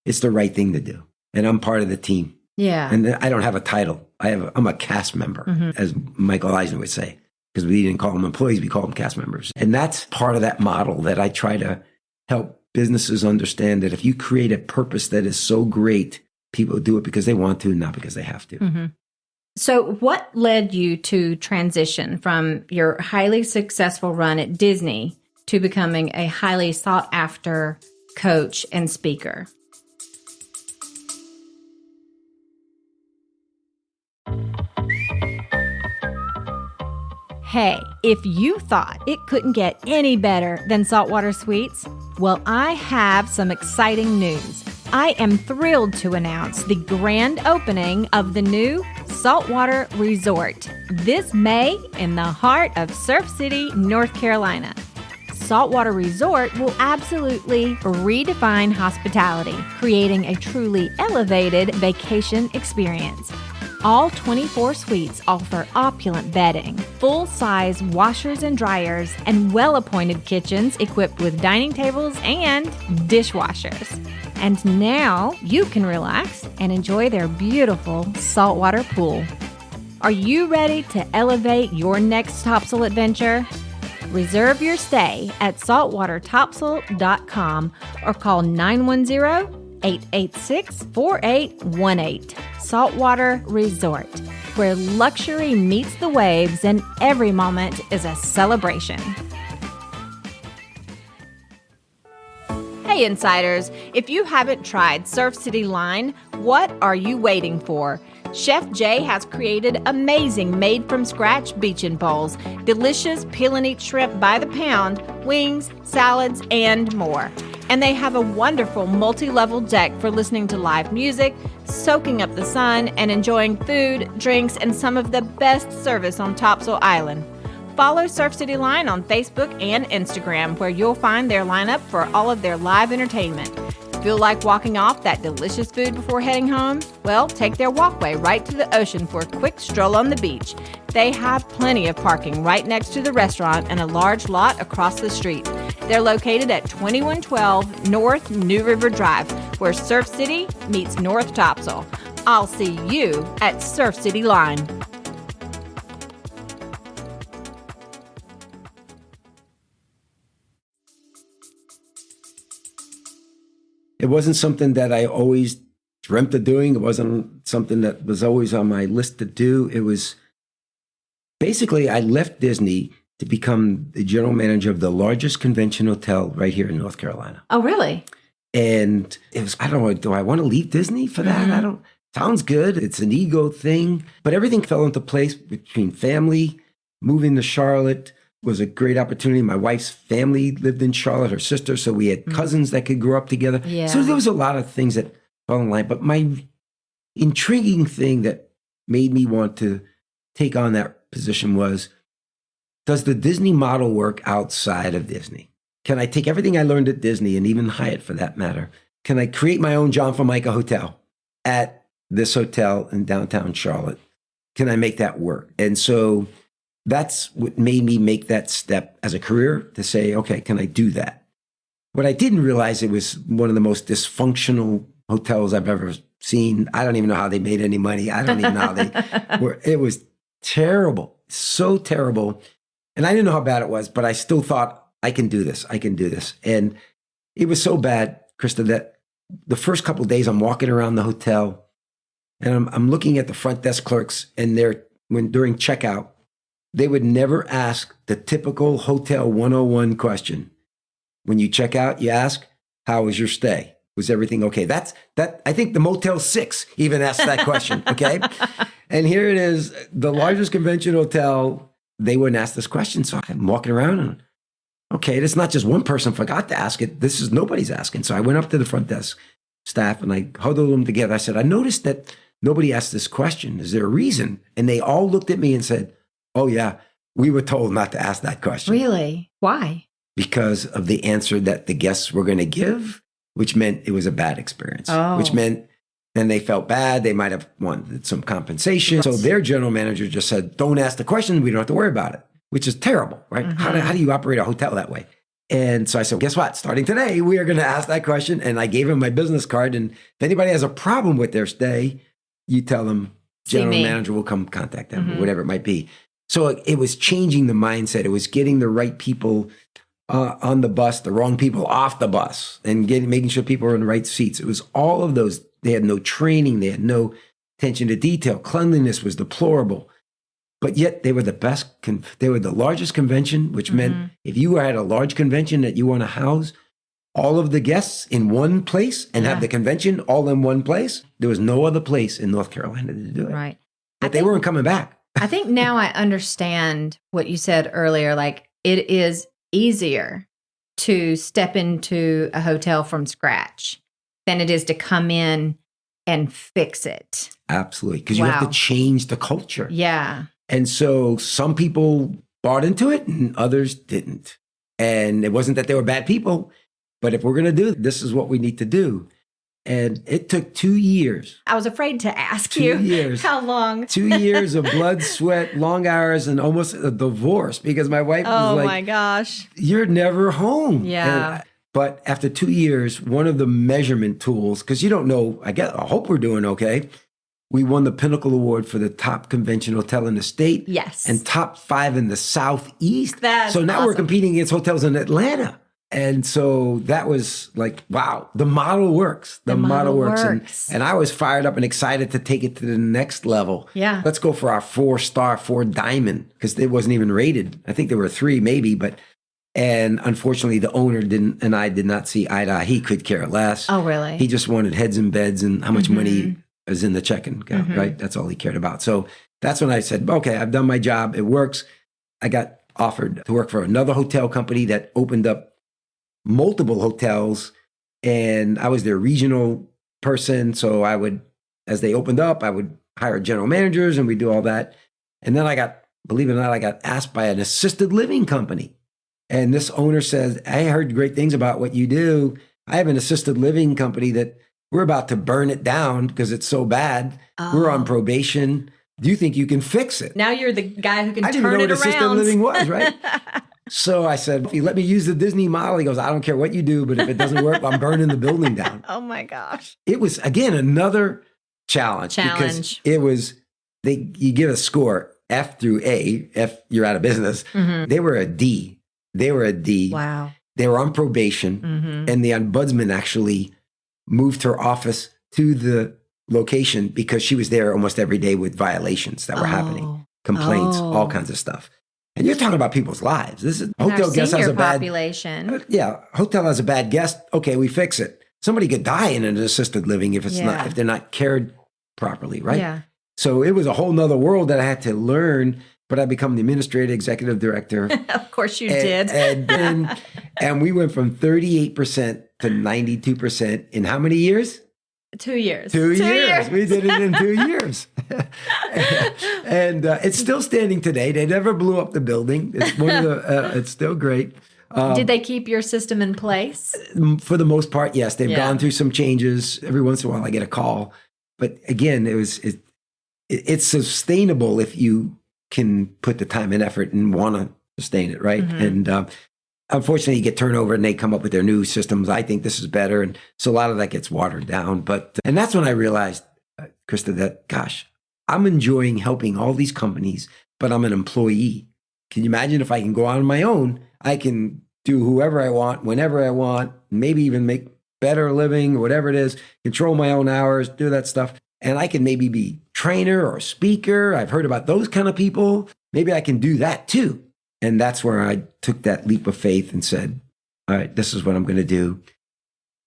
it's the right thing to do. And I'm part of the team. Yeah. And I don't have a title. I'm a cast member, as Michael Eisner would say. Because we didn't call them employees, we call them cast members. And that's part of that model that I try to help businesses understand, that if you create a purpose that is so great, people do it because they want to, not because they have to. So what led you to transition from your highly successful run at Disney to becoming a highly sought after coach and speaker? Hey, if you thought it couldn't get any better than saltwater sweets, well, I have some exciting news. I am thrilled to announce the grand opening of the new Saltwater Resort this May in the heart of Surf City, North Carolina. Saltwater Resort will absolutely redefine hospitality, creating a truly elevated vacation experience. All 24 suites offer opulent bedding, full-size washers and dryers, and well-appointed kitchens equipped with dining tables and dishwashers. And now you can relax and enjoy their beautiful saltwater pool. Are you ready to elevate your next Topsail adventure? Reserve your stay at saltwatertopsail.com or call 910-886-4818. Saltwater Resort, where luxury meets the waves and every moment is a celebration. Hey Insiders, if you haven't tried Surf City Line, what are you waiting for? Chef Jay has created amazing made-from-scratch beach-in bowls, delicious peel-and-eat shrimp by the pound, wings, salads, and more. And they have a wonderful multi-level deck for listening to live music, soaking up the sun, and enjoying food, drinks, and some of the best service on Topsail Island. Follow Surf City Line on Facebook and Instagram, where you'll find their lineup for all of their live entertainment. Feel like walking off that delicious food before heading home? Well, take their walkway right to the ocean for a quick stroll on the beach. They have plenty of parking right next to the restaurant and a large lot across the street. They're located at 2112 North New River Drive, where Surf City meets North Topsail. I'll see you at Surf City Line. It wasn't something that I always dreamt of doing. It wasn't something that was always on my list to do. It was basically, I left Disney to become the general manager of the largest convention hotel right here in North Carolina. Oh, really? And it was, I don't know, do I want to leave Disney for that? Sounds good. It's an ego thing. But everything fell into place between family, moving to Charlotte was a great opportunity. My wife's family lived in Charlotte, her sister, so we had cousins that could grow up together. Yeah. So there was a lot of things that fell in line. But my intriguing thing that made me want to take on that position was does the Disney model work outside of Disney? Can I take everything I learned at Disney and even Hyatt for that matter? Can I create my own John Formica hotel at this hotel in downtown Charlotte? Can I make that work? And so that's what made me make that step as a career to say, okay, can I do that? What I didn't realize, it was one of the most dysfunctional hotels I've ever seen. I don't even know how they made any money. I don't even know how they were. It was terrible, so terrible. And I didn't know how bad it was, but I still thought, I can do this. I can do this. And it was so bad, Krista, that the first couple of days I'm walking around the hotel and I'm looking at the front desk clerks, and during checkout, they would never ask the typical Hotel 101 question. When you check out, you ask, how was your stay? Was everything okay? I think the Motel 6 even asked that question, okay? And here it is, the largest convention hotel, they wouldn't ask this question. So I'm walking around and, okay, it's not just one person forgot to ask it. This is nobody's asking. So I went up to the front desk staff and I huddled them together. I said, I noticed that nobody asked this question. Is there a reason? And they all looked at me and said, oh yeah, we were told not to ask that question. Really? Why? Because of the answer that the guests were going to give, which meant it was a bad experience, which meant then they felt bad. They might have wanted some compensation. Right. So their general manager just said, don't ask the question. We don't have to worry about it, which is terrible, right? Mm-hmm. How do you operate a hotel that way? And so I said, guess what? Starting today, we are going to ask that question. And I gave him my business card. And if anybody has a problem with their stay, you tell them, general manager will come contact them, or whatever it might be. So it was changing the mindset. It was getting the right people on the bus, the wrong people off the bus, and making sure people were in the right seats. It was all of those. They had no training. They had no attention to detail. Cleanliness was deplorable. But yet they were the best. They were the largest convention, which meant if you had a large convention that you want to house all of the guests in one place and have the convention all in one place, there was no other place in North Carolina to do it. Right. But they weren't coming back. I think now I understand what you said earlier. Like, it is easier to step into a hotel from scratch than it is to come in and fix it. Absolutely. Because you have to change the culture. Yeah. And so some people bought into it and others didn't. And it wasn't that they were bad people, but if we're going to do it, this is what we need to do. And it took 2 years. I was afraid to ask 2 you years. How long. 2 years of blood, sweat, long hours, and almost a divorce because my wife was like, oh my gosh, you're never home. Yeah. But after 2 years, one of the measurement tools, because you don't know, I hope we're doing okay. We won the Pinnacle Award for the top convention hotel in the state. Yes. And top 5 in the Southeast. That's so now awesome. We're competing against hotels in Atlanta. And so that was like, wow, the model works. The model works. And I was fired up and excited to take it to the next level. Yeah. Let's go for our 4-star, 4 diamond, because it wasn't even rated. I think there were 3 maybe, and unfortunately the owner and I did not see eye to eye. He could care less. Oh, really? He just wanted heads and beds and how much money is in the check-in account, right? That's all he cared about. So that's when I said, okay, I've done my job. It works. I got offered to work for another hotel company that opened up multiple hotels, and I was their regional person. So I would, as they opened up, I would hire general managers and we do all that. And then believe it or not, I got asked by an assisted living company. And this owner says, I heard great things about what you do. I have an assisted living company that we're about to burn it down because it's so bad. We're on probation. Do you think you can fix it? Now you're the guy who can turn it around. I didn't know what assisted living was, right? So I said, if you let me use the Disney model, he goes, I don't care what you do, but if it doesn't work, I'm burning the building down. Oh my gosh. It was, again, another challenge. Because it was, you give a score, F through A, F, you're out of business. They were a D. Wow. They were on probation. And the ombudsman actually moved her office to the location because she was there almost every day with violations that were happening, complaints, all kinds of stuff. And you're talking about people's lives. This is hotel guest has a bad population. Hotel has a bad guest. Okay, we fix it. Somebody could die in an assisted living if if they're not cared properly, right? Yeah. So it was a whole nother world that I had to learn. But I become the administrative executive director. Of course you did. And we went from 38% to 92% in how many years? 2 years. 2 years. We did it in 2 years. And it's still standing today. They never blew up the building. It's one of the, it's still great. Did they keep your system in place? For the most part, yes. They've gone through some changes. Every once in a while I get a call. But again, it's sustainable if you can put the time and effort and want to sustain it, right? Mm-hmm. And unfortunately, you get turnover and they come up with their new systems. I think this is better. And so a lot of that gets watered down. And that's when I realized, Krista, that, gosh, I'm enjoying helping all these companies, but I'm an employee. Can you imagine if I can go out on my own? I can do whoever I want, whenever I want, maybe even make better living, whatever it is, control my own hours, do that stuff. And I can maybe be trainer or speaker. I've heard about those kind of people. Maybe I can do that too. And that's where I took that leap of faith and said, all right, this is what I'm going to do.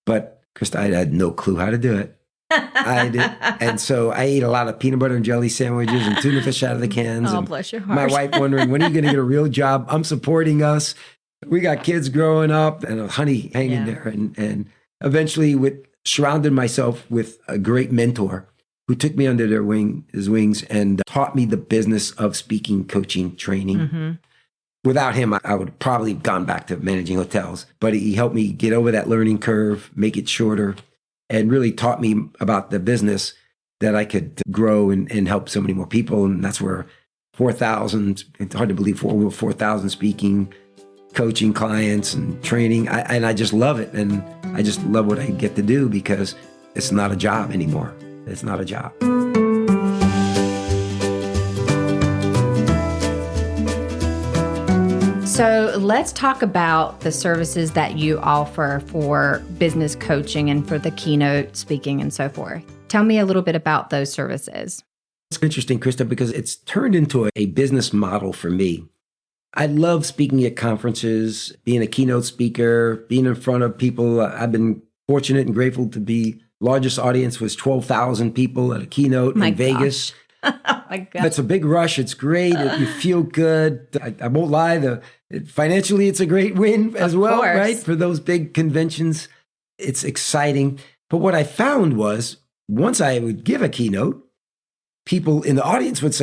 But Krista, I had no clue how to do it. I did. And so I ate a lot of peanut butter and jelly sandwiches and tuna fish out of the cans. Oh, and bless your heart. my wife wondering, when are you going to get a real job? I'm supporting us. We got kids growing up and a honey hanging there. And eventually surrounded myself with a great mentor who took me under his wings and taught me the business of speaking, coaching, training. Mm-hmm. Without him, I would have probably gone back to managing hotels. But he helped me get over that learning curve, make it shorter, and really taught me about the business that I could grow and help so many more people. And that's where 4,000, it's hard to believe, over 4,000 speaking, coaching clients and training. And I just love it. And I just love what I get to do because it's not a job anymore. It's not a job. So let's talk about the services that you offer for business coaching and for the keynote speaking and so forth. Tell me a little bit about those services. It's interesting, Krista, because it's turned into a business model for me. I love speaking at conferences, being a keynote speaker, being in front of people. I've been fortunate and grateful to be, largest audience was 12,000 people at a keynote in Vegas. Oh my God. That's a big rush. It's great. You feel good. I won't lie. Financially, it's a great win as well, right? For those big conventions, it's exciting. But what I found was once I would give a keynote, people in the audience would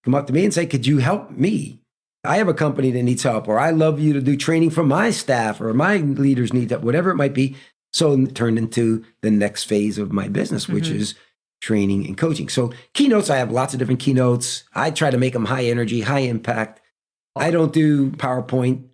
come up to me and say, could you help me? I have a company that needs help, or I love you to do training for my staff, or my leaders need help, whatever it might be. So it turned into the next phase of my business, which is training and coaching. So keynotes, I have lots of different keynotes. I try to make them high energy, high impact. I don't do PowerPoint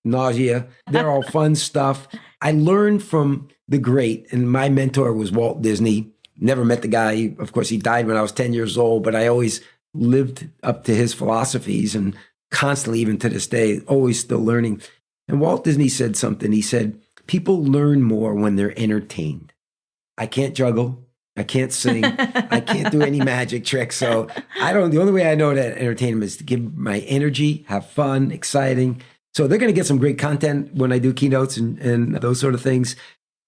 nausea. They're all fun stuff. I learned from the great, and my mentor was Walt Disney. Never met the guy. Of course, he died when I was 10 years old, but I always lived up to his philosophies and constantly, even to this day, always still learning. And Walt Disney said something. He said, people learn more when they're entertained. I can't juggle. I can't sing. I can't do any magic tricks. So the only way I know to entertain them is to give my energy, have fun, exciting. So they're going to get some great content when I do keynotes and those sort of things.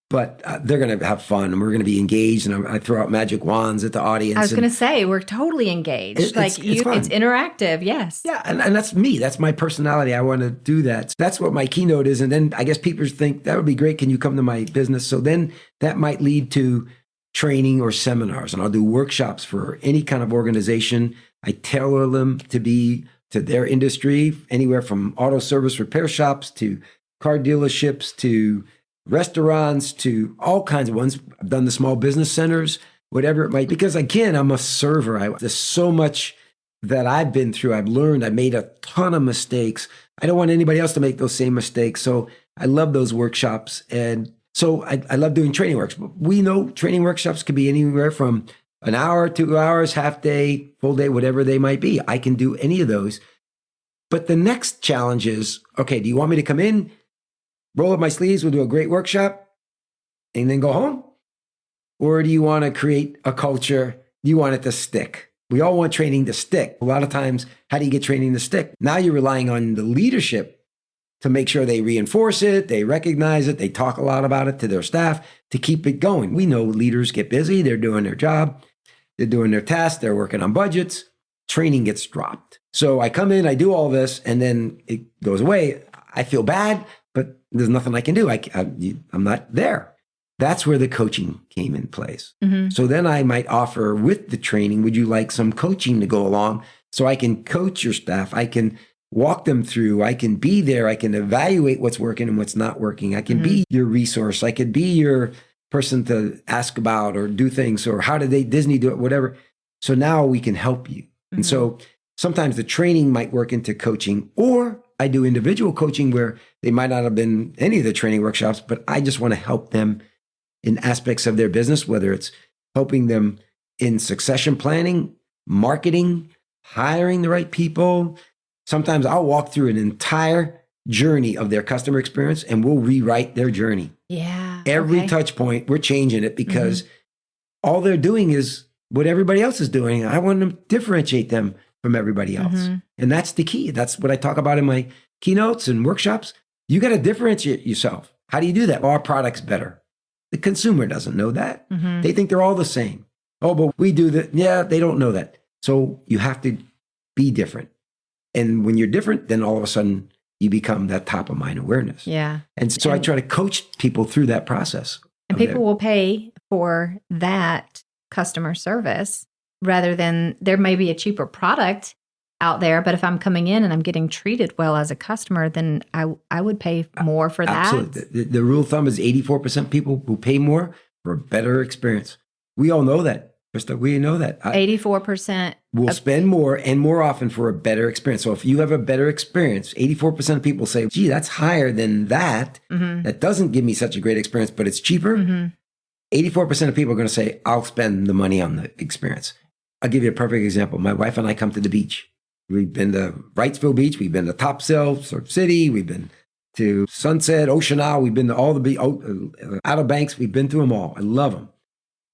But they're going to have fun and we're going to be engaged. And I throw out magic wands at the audience. I was going to say, we're totally engaged. It's interactive. Yes. Yeah. And that's me. That's my personality. I want to do that. So that's what my keynote is. And then I guess people think that would be great. Can you come to my business? So then that might lead to training or seminars. And I'll do workshops for any kind of organization. I tailor them to their industry, anywhere from auto service repair shops to car dealerships to restaurants to all kinds of ones. I've done the small business centers, whatever it might be. Because again, I'm a server. There's so much that I've been through. I've learned. I've made a ton of mistakes. I don't want anybody else to make those same mistakes. So I love those workshops. And so I love doing training workshops. We know training workshops could be anywhere from an hour, 2 hours, half day, full day, whatever they might be. I can do any of those. But the next challenge is, okay, do you want me to come in, roll up my sleeves, we'll do a great workshop, and then go home? Or do you want to create a culture? Do you want it to stick? We all want training to stick. A lot of times, how do you get training to stick? Now you're relying on the leadership to make sure they reinforce it, they recognize it, they talk a lot about it to their staff to keep it going. We know leaders get busy, they're doing their job, they're doing their tasks, they're working on budgets, training gets dropped. So I come in, I do all this, and then it goes away. I feel bad, but there's nothing I can do. I'm not there. That's where the coaching came in place. Mm-hmm. So then I might offer with the training, would you like some coaching to go along so I can coach your staff? I can walk them through. I can be there. I can evaluate what's working and what's not working. I can be your resource. I could be your person to ask about or do things, or how did Disney do it, whatever. So now we can help you. And so sometimes the training might work into coaching, or I do individual coaching where they might not have been any of the training workshops, but I just want to help them in aspects of their business, whether it's helping them in succession planning, marketing, hiring the right people. Sometimes I'll walk through an entire journey of their customer experience and we'll rewrite their journey. Yeah. Every touch point, we're changing it because all they're doing is what everybody else is doing. I want to differentiate them from everybody else. And that's the key. That's what I talk about in my keynotes and workshops. You got to differentiate yourself. How do you do that? Our product's better. The consumer doesn't know that. They think they're all the same. Oh, but we do that. Yeah, they don't know that. So you have to be different. And when you're different, then all of a sudden you become that top of mind awareness. Yeah. And so I try to coach people through that process. And people will pay for that customer service rather than there may be a cheaper product out there, but if I'm coming in and I'm getting treated well as a customer, then I would pay more for that. Absolutely. The rule of thumb is 84% people who pay more for a better experience. We all know that, Krista. We know that. 84% will spend more and more often for a better experience. So if you have a better experience, 84% of people say, gee, that's higher than that. That doesn't give me such a great experience, but it's cheaper. 84% of people are going to say, I'll spend the money on the experience. I'll give you a perfect example. My wife and I come to the beach. We've been to Wrightsville Beach. We've been to Topsail, Surf City. We've been to Sunset, Ocean Isle. We've been to all the Outer Banks. We've been to them all. I love them.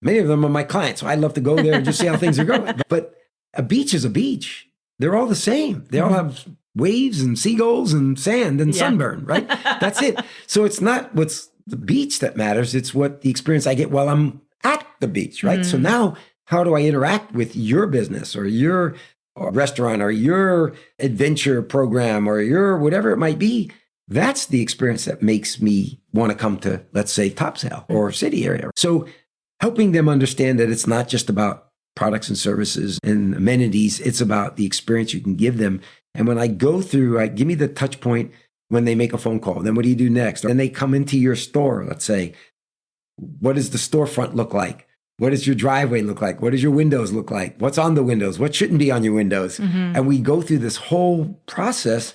Many of them are my clients, so I love to go there and just see how things are going. But a beach is a beach. They're all the same. They all have waves and seagulls and sand and sunburn, right? That's it. So it's not what's the beach that matters. It's what the experience I get while I'm at the beach, right? So now how do I interact with your business or your restaurant or your adventure program or your whatever it might be? That's the experience that makes me want to come to, let's say, Topsail or City area. So helping them understand that it's not just about products and services and amenities. It's about the experience you can give them. And when I go through, give me the touch point when they make a phone call. Then what do you do next? Then they come into your store, let's say. What does the storefront look like? What does your driveway look like? What does your windows look like? What's on the windows? What shouldn't be on your windows? And we go through this whole process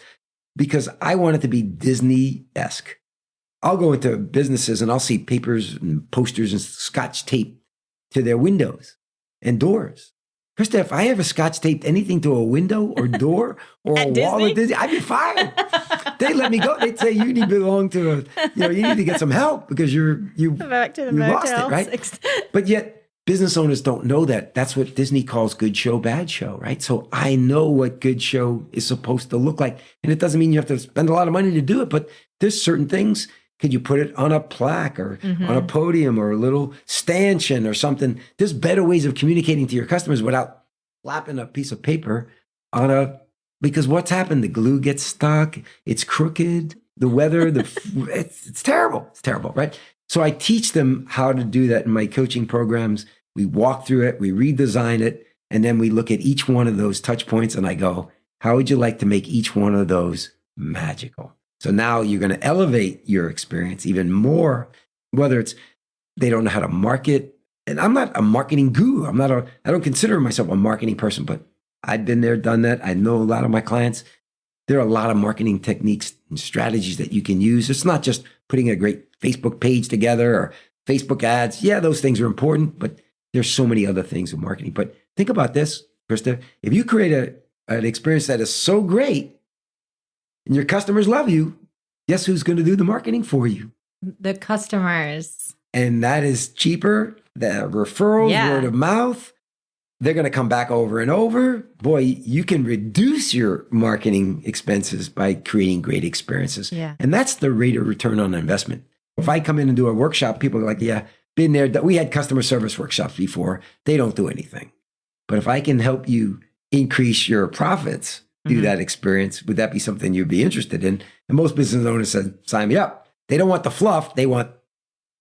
because I want it to be Disney-esque. I'll go into businesses and I'll see papers and posters and scotch tape to their windows and doors. Krista, if I ever scotch taped anything to a window or door or a wall at Disney, I'd be fired. They'd let me go. They'd say, you need to belong to you need to get some help because you back to the lost it, right? But yet business owners don't know that. That's what Disney calls good show, bad show, right? So I know what good show is supposed to look like. And it doesn't mean you have to spend a lot of money to do it, but there's certain things. Could you put it on a plaque or on a podium or a little stanchion or something? There's better ways of communicating to your customers without slapping a piece of paper on because what's happened? The glue gets stuck. It's crooked. The weather, it's terrible. It's terrible, right? So I teach them how to do that in my coaching programs. We walk through it, we redesign it, and then we look at each one of those touch points and I go, how would you like to make each one of those magical? So now you're going to elevate your experience even more, whether it's they don't know how to market. And I'm not a marketing guru. I don't consider myself a marketing person, but I've been there, done that. I know a lot of my clients. There are a lot of marketing techniques and strategies that you can use. It's not just putting a great Facebook page together or Facebook ads. Yeah, those things are important, but there's so many other things in marketing. But think about this, Krista. If you create an experience that is so great, and your customers love you, guess who's going to do the marketing for you? The customers. And that is cheaper. The referrals, word of mouth, they're going to come back over and over. Boy, you can reduce your marketing expenses by creating great experiences. Yeah. And that's the rate of return on investment. If I come in and do a workshop, people are like, yeah, been there. We had customer service workshops before. They don't do anything. But if I can help you increase your profits, do that experience, would that be something you'd be interested in? And most business owners said, sign me up. They don't want the fluff. They want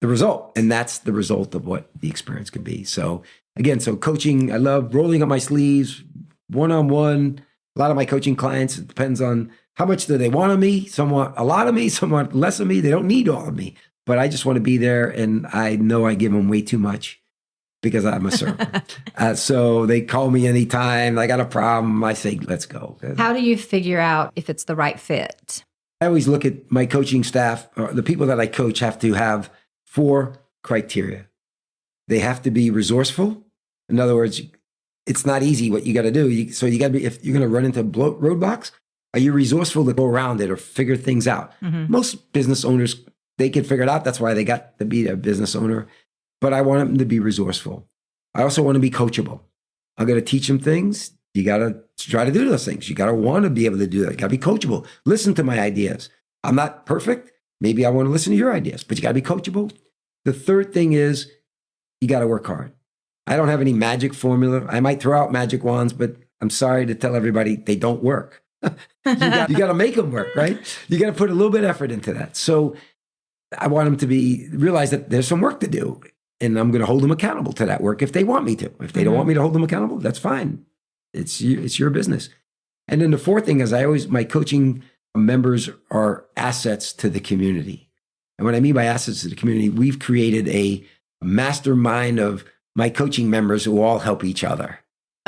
the result. And that's the result of what the experience could be. So again, so coaching, I love rolling up my sleeves, one-on-one. A lot of my coaching clients, it depends on how much do they want of me. Some want a lot of me, some want less of me. They don't need all of me, but I just want to be there. And I know I give them way too much because I'm a server. So they call me anytime. I got a problem. I say, let's go. How do you figure out if it's the right fit? I always look at my coaching staff, or the people that I coach have to have 4 criteria. They have to be resourceful. In other words, it's not easy what you got to do. So you got to be, if you're going to run into roadblocks, are you resourceful to go around it or figure things out? Mm-hmm. Most business owners, they can figure it out. That's why they got to be a business owner. But I want them to be resourceful. I also want to be coachable. I'm going to teach them things. You got to try to do those things. You got to want to be able to do that. You got to be coachable. Listen to my ideas. I'm not perfect. Maybe I want to listen to your ideas, but you got to be coachable. The third thing is you got to work hard. I don't have any magic formula. I might throw out magic wands, but I'm sorry to tell everybody they don't work. you got to make them work, right? You got to put a little bit of effort into that. So I want them to realize that there's some work to do, and I'm going to hold them accountable to that work if they want me to. If they don't want me to hold them accountable, that's fine. It's your business. And then the fourth thing is my coaching members are assets to the community. And what I mean by assets to the community, we've created a mastermind of my coaching members who all help each other.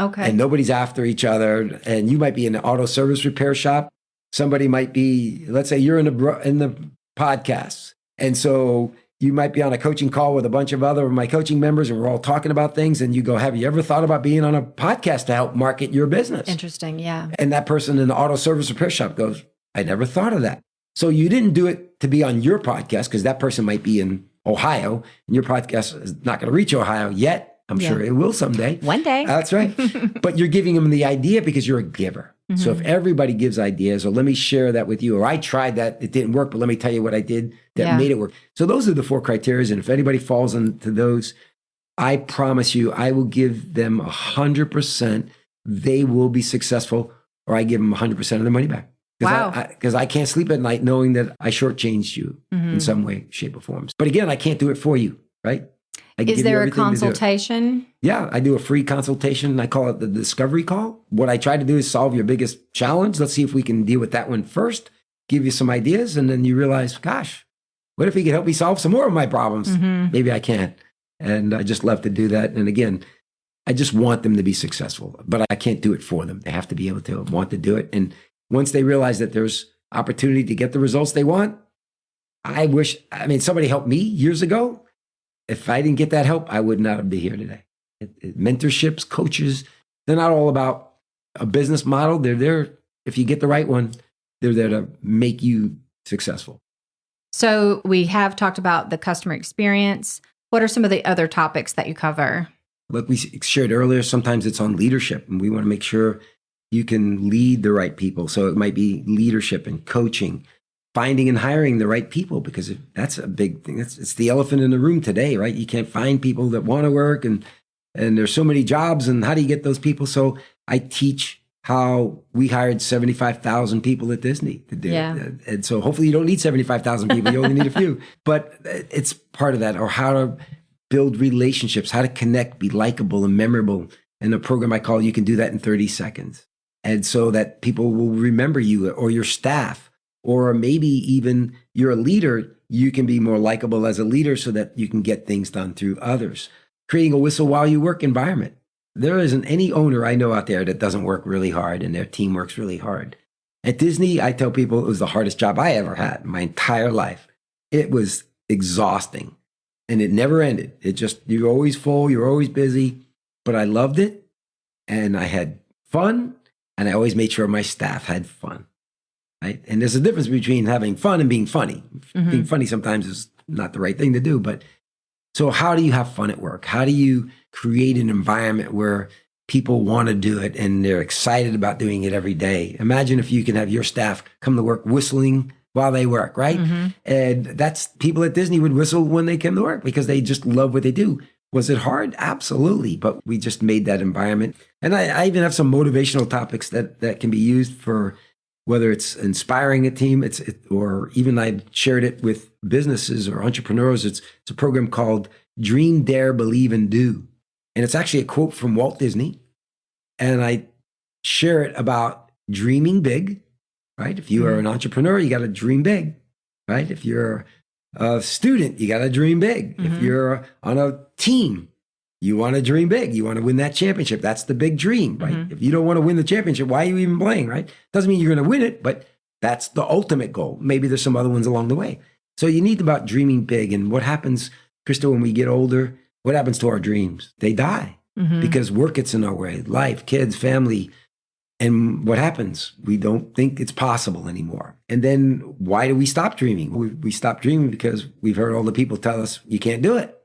Okay. And nobody's after each other. And you might be in an auto service repair shop. Somebody might be, let's say you're in the podcast. And so you might be on a coaching call with a bunch of other of my coaching members, and we're all talking about things. And you go, have you ever thought about being on a podcast to help market your business? Interesting. Yeah. And that person in the auto service repair shop goes, I never thought of that. So you didn't do it to be on your podcast because that person might be in Ohio and your podcast is not going to reach Ohio yet. I'm sure it will someday. One day. That's right. But you're giving them the idea because you're a giver. Mm-hmm. So if everybody gives ideas, or let me share that with you, or I tried that, it didn't work, but let me tell you what I did that made it work. So those are the 4 criteria. And if anybody falls into those, I promise you, I will give them 100%. They will be successful, or I give them 100% of their money back. Wow. Because I can't sleep at night knowing that I shortchanged you in some way, shape, or form. But again, I can't do it for you, right? Is there a consultation? Yeah, I do a free consultation. I call it the discovery call. What I try to do is solve your biggest challenge. Let's see if we can deal with that one first, give you some ideas, and then you realize, gosh, what if he could help me solve some more of my problems? Mm-hmm. Maybe I can. And I just love to do that. And again, I just want them to be successful, but I can't do it for them. They have to be able to want to do it. And once they realize that there's opportunity to get the results they want, somebody helped me years ago. If I didn't get that help, I would not be here today. Mentorships, coaches, they're not all about a business model. They're there, if you get the right one, they're there to make you successful. So we have talked about the customer experience. What are some of the other topics that you cover? Like we shared earlier, sometimes it's on leadership, and we want to make sure you can lead the right people. So it might be leadership and coaching, finding and hiring the right people, because that's a big thing. It's the elephant in the room today, right? You can't find people that want to work, and there's so many jobs, and how do you get those people? So I teach how we hired 75,000 people at Disney to do it. And so hopefully you don't need 75,000 people. You only need a few. But it's part of that, or how to build relationships, how to connect, be likable and memorable. In a program I call You Can Do That in 30 Seconds. And so that people will remember you, or your staff, or maybe even you're a leader, you can be more likable as a leader so that you can get things done through others. Creating a whistle while you work environment. There isn't any owner I know out there that doesn't work really hard and their team works really hard. At Disney, I tell people it was the hardest job I ever had in my entire life. It was exhausting and it never ended. You're always full, you're always busy, but I loved it and I had fun, and I always made sure my staff had fun. Right? And there's a difference between having fun and being funny. Mm-hmm. Being funny sometimes is not the right thing to do, but so how do you have fun at work? How do you create an environment where people want to do it and they're excited about doing it every day? Imagine if you can have your staff come to work whistling while they work, right? Mm-hmm. And that's, people at Disney would whistle when they came to work because they just love what they do. Was it hard? Absolutely. But we just made that environment. And I even have some motivational topics that can be used for whether it's inspiring a team, or even I shared it with businesses or entrepreneurs. It's a program called Dream, Dare, Believe, and Do. And it's actually a quote from Walt Disney. And I share it about dreaming big, right? If you are an entrepreneur, you got to dream big, right? If you're a student, you got to dream big. If you're on a team, you want to dream big. You want to win that championship. That's the big dream, right? If you don't want to win the championship, why are you even playing, right? Doesn't mean you're going to win it, but that's the ultimate goal. Maybe there's some other ones along the way. So you need about dreaming big. And what happens, Krista, when we get older, what happens to our dreams? They die because work gets in our way, life, kids, family. And what happens? We don't think it's possible anymore. And then why do we stop dreaming? We stop dreaming because we've heard all the people tell us you can't do it.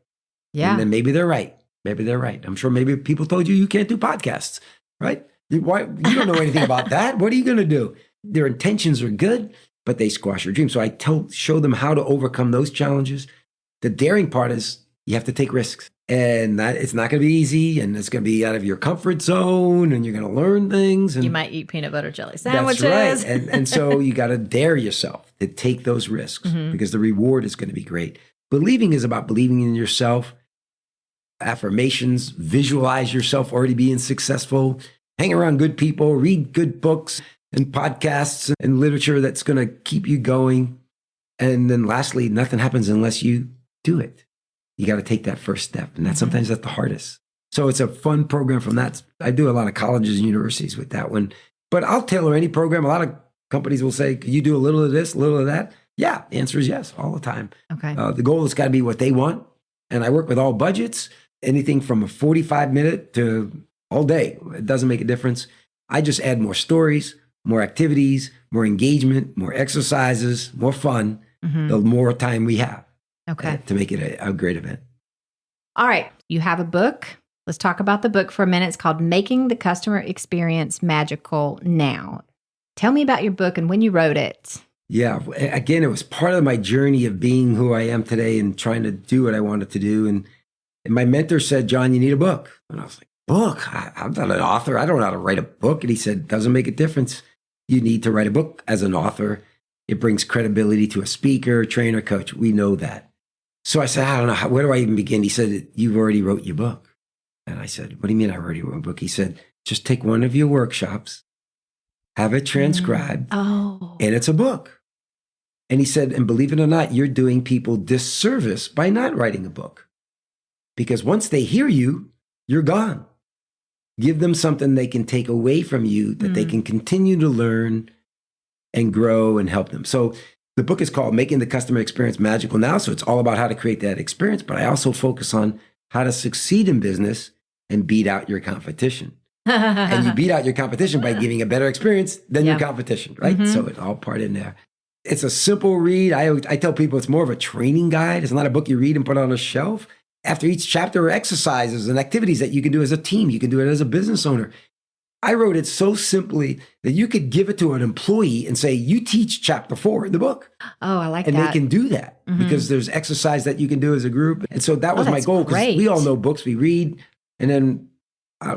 Yeah. And then maybe they're right. Maybe they're right. I'm sure maybe people told you can't do podcasts, right? Why? You don't know anything about that. What are you going to do? Their intentions are good, but they squash your dreams. So I show them how to overcome those challenges. The daring part is you have to take risks. And it's not going to be easy, and it's going to be out of your comfort zone, and you're going to learn things. And you might eat peanut butter jelly sandwiches. That's right. And so you got to dare yourself to take those risks because the reward is going to be great. Believing is about believing in yourself. Affirmations, visualize yourself already being successful, hang around good people, read good books and podcasts and literature that's going to keep you going. And then lastly, nothing happens unless you do it. You got to take that first step. And sometimes that's the hardest. So it's a fun program from that. I do a lot of colleges and universities with that one. But I'll tailor any program. A lot of companies will say, could you do a little of this, a little of that? Yeah, the answer is yes, all the time. Okay. The goal has got to be what they want. And I work with all budgets, anything from a 45-minute to all day. It doesn't make a difference. I just add more stories, more activities, more engagement, more exercises, more fun, the more time we have. Okay. To make it a great event. All right. You have a book. Let's talk about the book for a minute. It's called Making the Customer Experience Magical Now. Tell me about your book and when you wrote it. Yeah. Again, it was part of my journey of being who I am today and trying to do what I wanted to do. And my mentor said, John, you need a book. And I was like, book? I'm not an author. I don't know how to write a book. And he said, doesn't make a difference. You need to write a book as an author. It brings credibility to a speaker, trainer, coach. We know that. So I said, I don't know, where do I even begin? He said, you've already wrote your book. And I said, what do you mean I already wrote a book? He said, just take one of your workshops, have it transcribed, and it's a book. And he said, and believe it or not, you're doing people disservice by not writing a book. Because once they hear you, you're gone. Give them something they can take away from you that they can continue to learn and grow and help them. So the book is called Making the Customer Experience Magical Now. So it's all about how to create that experience, but I also focus on how to succeed in business and beat out your competition. And you beat out your competition by giving a better experience than your competition, right? So it's all part in there. It's a simple read. I tell people it's more of a training guide. It's not a book you read and put on a shelf. After each chapter are exercises and activities that you can do as a team. You can do it as a business owner. I wrote it so simply that you could give it to an employee and say, you teach chapter 4 in the book. Oh, I like that. And they can do that Mm-hmm. because there's exercise that you can do as a group. And so that was my goal, because we all know books, we read, and then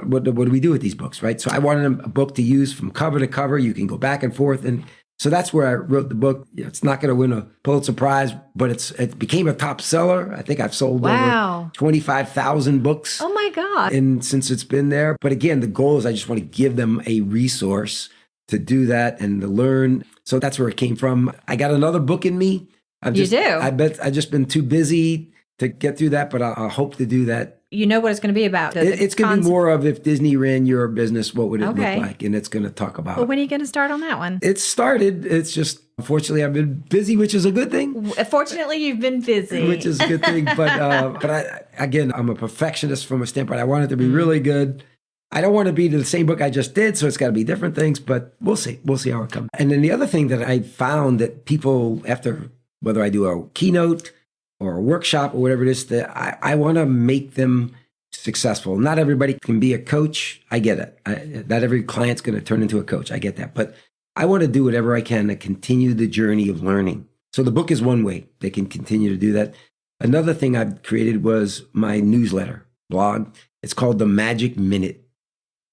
what do we do with these books, right? So I wanted a book to use from cover to cover. You can go back and forth. And so that's where I wrote the book. It's not going to win a Pulitzer Prize, but it became a top seller. I think I've sold over 25,000 books. Oh my God. And since it's been there. But again, the goal is I just want to give them a resource to do that and to learn. So that's where it came from. I got another book in me. I've just been too busy to get through that, but I hope to do that. You know what it's going to be about? It's going to be more of, if Disney ran your business, what would it look like? And it's going to talk about. Well, when are you going to start on that one? It started. It's just, unfortunately, I've been busy, which is a good thing. Fortunately, you've been busy. Which is a good thing. But I'm a perfectionist from a standpoint. I want it to be really good. I don't want to be the same book I just did, so it's got to be different things, but we'll see. We'll see how it comes. And then the other thing that I found that people, after, whether I do a keynote or a workshop or whatever it is, that I want to make them successful. Not everybody can be a coach. I get it. Not every client's going to turn into a coach. I get that. But I want to do whatever I can to continue the journey of learning. So the book is one way they can continue to do that. Another thing I've created was my newsletter blog. It's called The Magic Minute.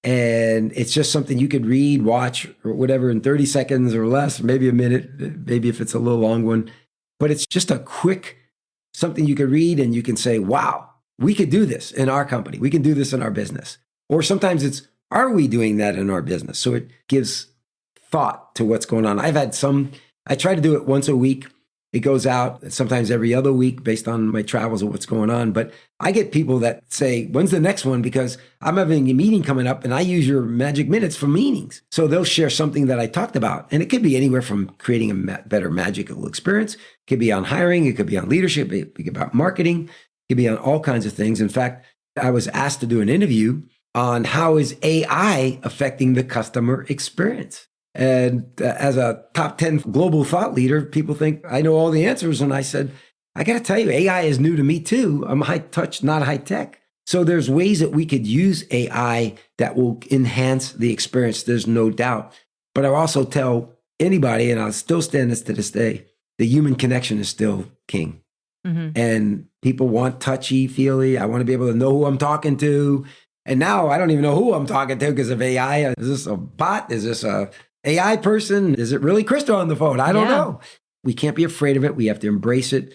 And it's just something you could read, watch, or whatever in 30 seconds or less, maybe a minute, maybe if it's a little long one. But it's just a quick something you could read and you can say, wow, we could do this in our company. We can do this in our business. Or sometimes it's, are we doing that in our business? So it gives thought to what's going on. I try to do it once a week. It goes out sometimes every other week based on my travels or what's going on. But I get people that say, when's the next one? Because I'm having a meeting coming up and I use your magic minutes for meetings. So they'll share something that I talked about. And it could be anywhere from creating a better magical experience. It could be on hiring. It could be on leadership. It could be about marketing. It could be on all kinds of things. In fact, I was asked to do an interview on how is AI affecting the customer experience. And as a top 10 global thought leader, people think I know all the answers. And I said, I got to tell you, AI is new to me too. I'm high touch, not high tech. So there's ways that we could use AI that will enhance the experience. There's no doubt. But I also tell anybody, and I'll still stand this to this day, the human connection is still king. Mm-hmm. And people want touchy-feely. I want to be able to know who I'm talking to. And now I don't even know who I'm talking to because of AI. Is this a bot? Is this a AI person? Is it really Krista on the phone? I don't know. We can't be afraid of it. We have to embrace it,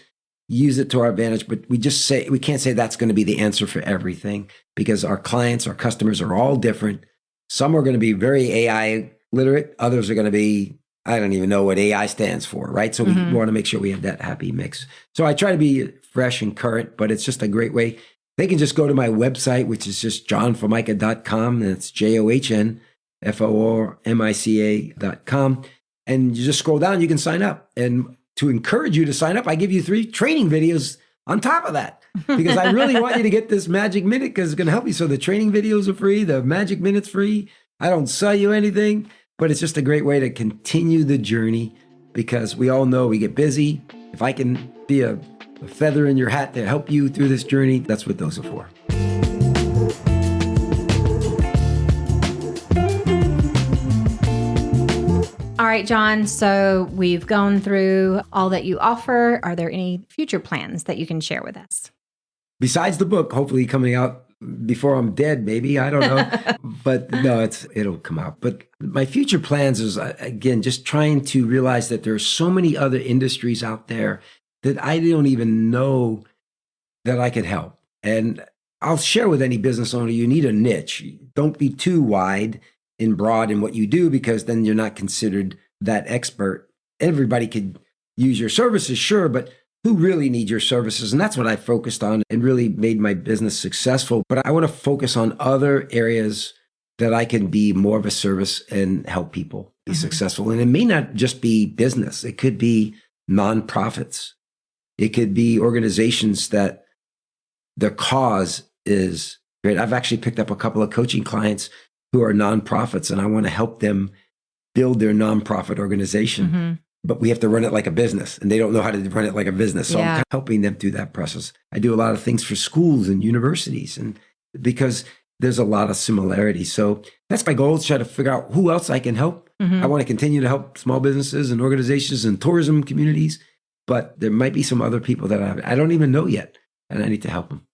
use it to our advantage. But we can't say that's going to be the answer for everything because our clients, our customers are all different. Some are going to be very AI literate. Others are going to be, I don't even know what AI stands for, right? So we want to make sure we have that happy mix. So I try to be fresh and current, but it's just a great way. They can just go to my website, which is just johnformica.com. And it's JOHNFORMICA.com. And you just scroll down, you can sign up. And to encourage you to sign up, I give you 3 training videos on top of that. Because I really want you to get this magic minute because it's going to help you. So the training videos are free, the magic minute's free. I don't sell you anything, but it's just a great way to continue the journey because we all know we get busy. If I can be a feather in your hat to help you through this journey, that's what those are for. All right, John, so we've gone through all that you offer. Are there any future plans that you can share with us? Besides the book, hopefully coming out before I'm dead, maybe, I don't know. But no, it'll come out. But my future plans is, again, just trying to realize that there are so many other industries out there that I don't even know that I could help. And I'll share with any business owner, you need a niche. Don't be too wide and broad in what you do because then you're not considered that expert. Everybody could use your services, sure, but who really needs your services? And that's what I focused on and really made my business successful. But I want to focus on other areas that I can be more of a service and help people be successful. And it may not just be business. It could be nonprofits. It could be organizations that their cause is great. I've actually picked up a couple of coaching clients who are nonprofits, and I want to help them build their nonprofit organization. But we have to run it like a business, and they don't know how to run it like a business. So I'm kind of helping them through that process. I do a lot of things for schools and universities, and because there's a lot of similarities. So that's my goal, is try to figure out who else I can help. I want to continue to help small businesses and organizations and tourism communities. But there might be some other people that I don't even know yet, and I need to help them.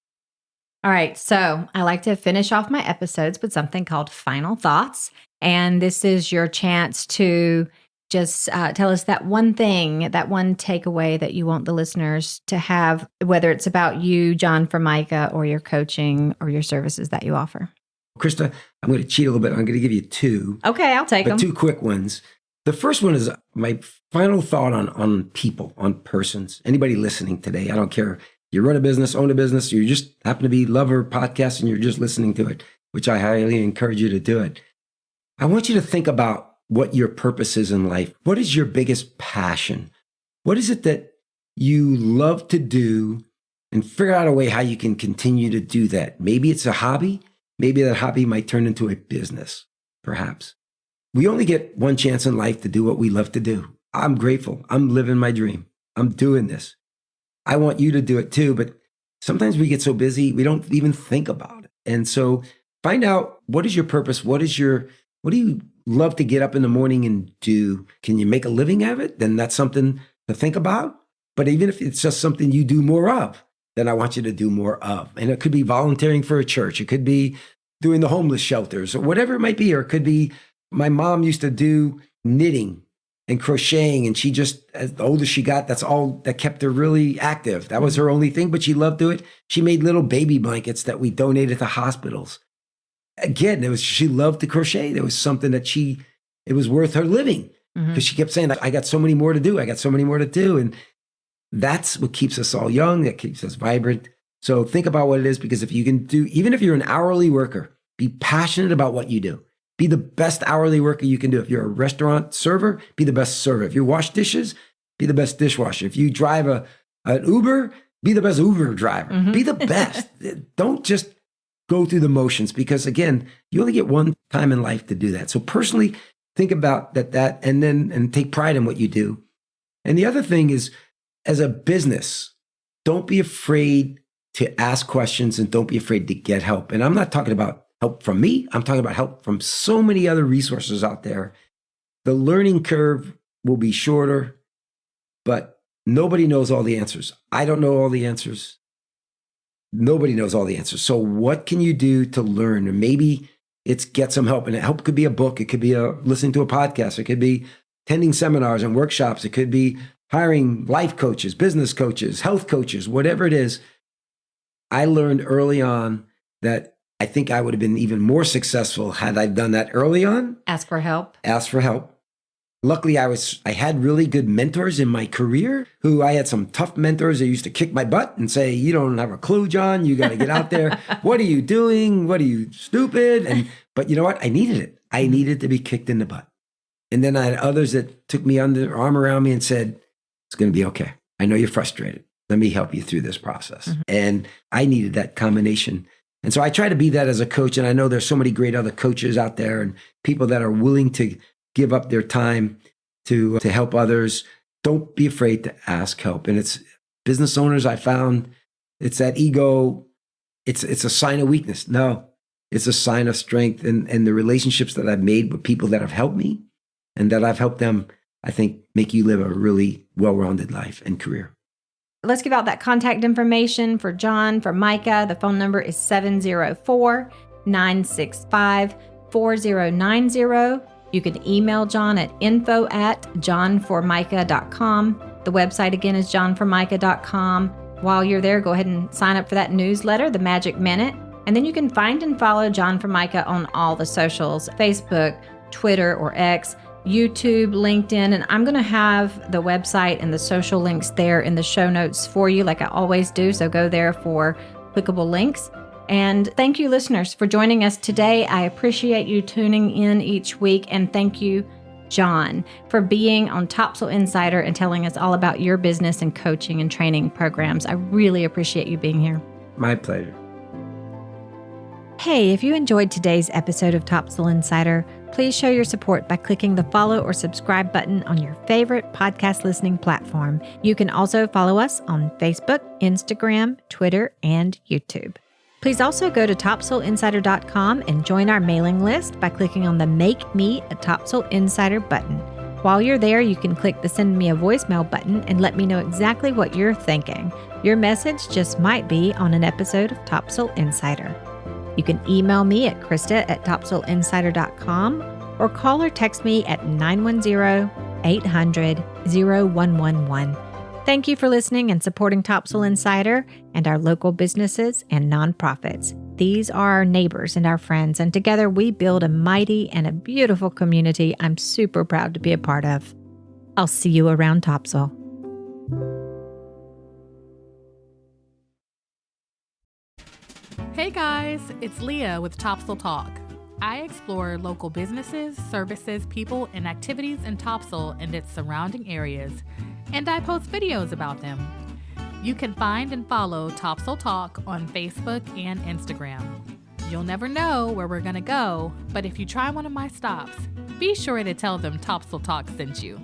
All right. So I like to finish off my episodes with something called Final Thoughts. And this is your chance to just tell us that one thing, that one takeaway that you want the listeners to have, whether it's about you, John Formica, or your coaching or your services that you offer. Krista, I'm going to cheat a little bit. I'm going to give you 2. Okay, I'll take them. 2 quick ones. The first one is my final thought on people, on persons. Anybody listening today, I don't care. You run a business, own a business, you just happen to be lover podcast and you're just listening to it, which I highly encourage you to do it. I want you to think about what your purpose is in life. What is your biggest passion? What is it that you love to do? And figure out a way how you can continue to do that. Maybe it's a hobby. Maybe that hobby might turn into a business, perhaps. We only get one chance in life to do what we love to do. I'm grateful. I'm living my dream. I'm doing this. I want you to do it too, but sometimes we get so busy, we don't even think about it. And so find out, what is your purpose? What do you love to get up in the morning and do? Can you make a living of it? Then that's something to think about. But even if it's just something you do more of, then I want you to do more of. And it could be volunteering for a church. It could be doing the homeless shelters or whatever it might be. Or it could be my mom used to do knitting and crocheting. And she just, as the older she got, that's all that kept her really active. That was her only thing, but she loved to do it. She made little baby blankets that we donated to hospitals. Again, she loved to crochet. There was something that it was worth her living because she kept saying, I got so many more to do. I got so many more to do. And that's what keeps us all young. That keeps us vibrant. So think about what it is, because if you can do, even if you're an hourly worker, be passionate about what you do. Be the best hourly worker you can do. If you're a restaurant server, be the best server. If you wash dishes, be the best dishwasher. If you drive an Uber, be the best Uber driver. Be the best. Don't just go through the motions, because again, you only get one time in life to do that. So personally, think about that and take pride in what you do. And the other thing is, as a business, don't be afraid to ask questions and don't be afraid to get help. And I'm not talking about help from me. I'm talking about help from so many other resources out there. The learning curve will be shorter, but nobody knows all the answers. I don't know all the answers. Nobody knows all the answers. So what can you do to learn? And maybe it's get some help. And help could be a book. It could be listening to a podcast. It could be attending seminars and workshops. It could be hiring life coaches, business coaches, health coaches, whatever it is. I learned early on that I think I would have been even more successful had I done that early on. Ask for help. Ask for help. Luckily, I had really good mentors in my career I had some tough mentors that used to kick my butt and say, you don't have a clue, John. You got to get out there. What are you doing? What are you, stupid? But you know what? I needed it. I needed to be kicked in the butt. And then I had others that took me under arm around me and said, it's going to be okay. I know you're frustrated. Let me help you through this process. And I needed that combination. And so I try to be that as a coach. And I know there's so many great other coaches out there and people that are willing to give up their time to help others. Don't be afraid to ask help. And it's business owners, I found it's that ego. It's a sign of weakness. No, it's a sign of strength. And the relationships that I've made with people that have helped me and that I've helped them, I think make you live a really well-rounded life and career. Let's give out that contact information for John, for Micah. The phone number is 704-965-4090. You can email John at info@johnformicah.com. The website again is johnformicah.com. While you're there, go ahead and sign up for that newsletter, The Magic Minute. And then you can find and follow John for Micah on all the socials, Facebook, Twitter or X, YouTube, LinkedIn, and I'm going to have the website and the social links there in the show notes for you like I always do, so go there for clickable links. And thank you, listeners, for joining us today. I appreciate you tuning in each week, and thank you, John, for being on Topsail Insider and telling us all about your business and coaching and training programs. I really appreciate you being here. My pleasure. Hey, if you enjoyed today's episode of Topsail Insider, please show your support by clicking the follow or subscribe button on your favorite podcast listening platform. You can also follow us on Facebook, Instagram, Twitter, and YouTube. Please also go to topsailinsider.com and join our mailing list by clicking on the Make Me a Topsail Insider button. While you're there, you can click the Send Me a Voicemail button and let me know exactly what you're thinking. Your message just might be on an episode of Topsail Insider. You can email me at krista@topsailinsider.com or call or text me at 910-800-0111. Thank you for listening and supporting Topsail Insider and our local businesses and nonprofits. These are our neighbors and our friends, and together we build a mighty and a beautiful community I'm super proud to be a part of. I'll see you around Topsail. Hey guys, it's Leah with Topsail Talk. I explore local businesses, services, people, and activities in Topsail and its surrounding areas, and I post videos about them. You can find and follow Topsail Talk on Facebook and Instagram. You'll never know where we're going to go, but if you try one of my stops, be sure to tell them Topsail Talk sent you.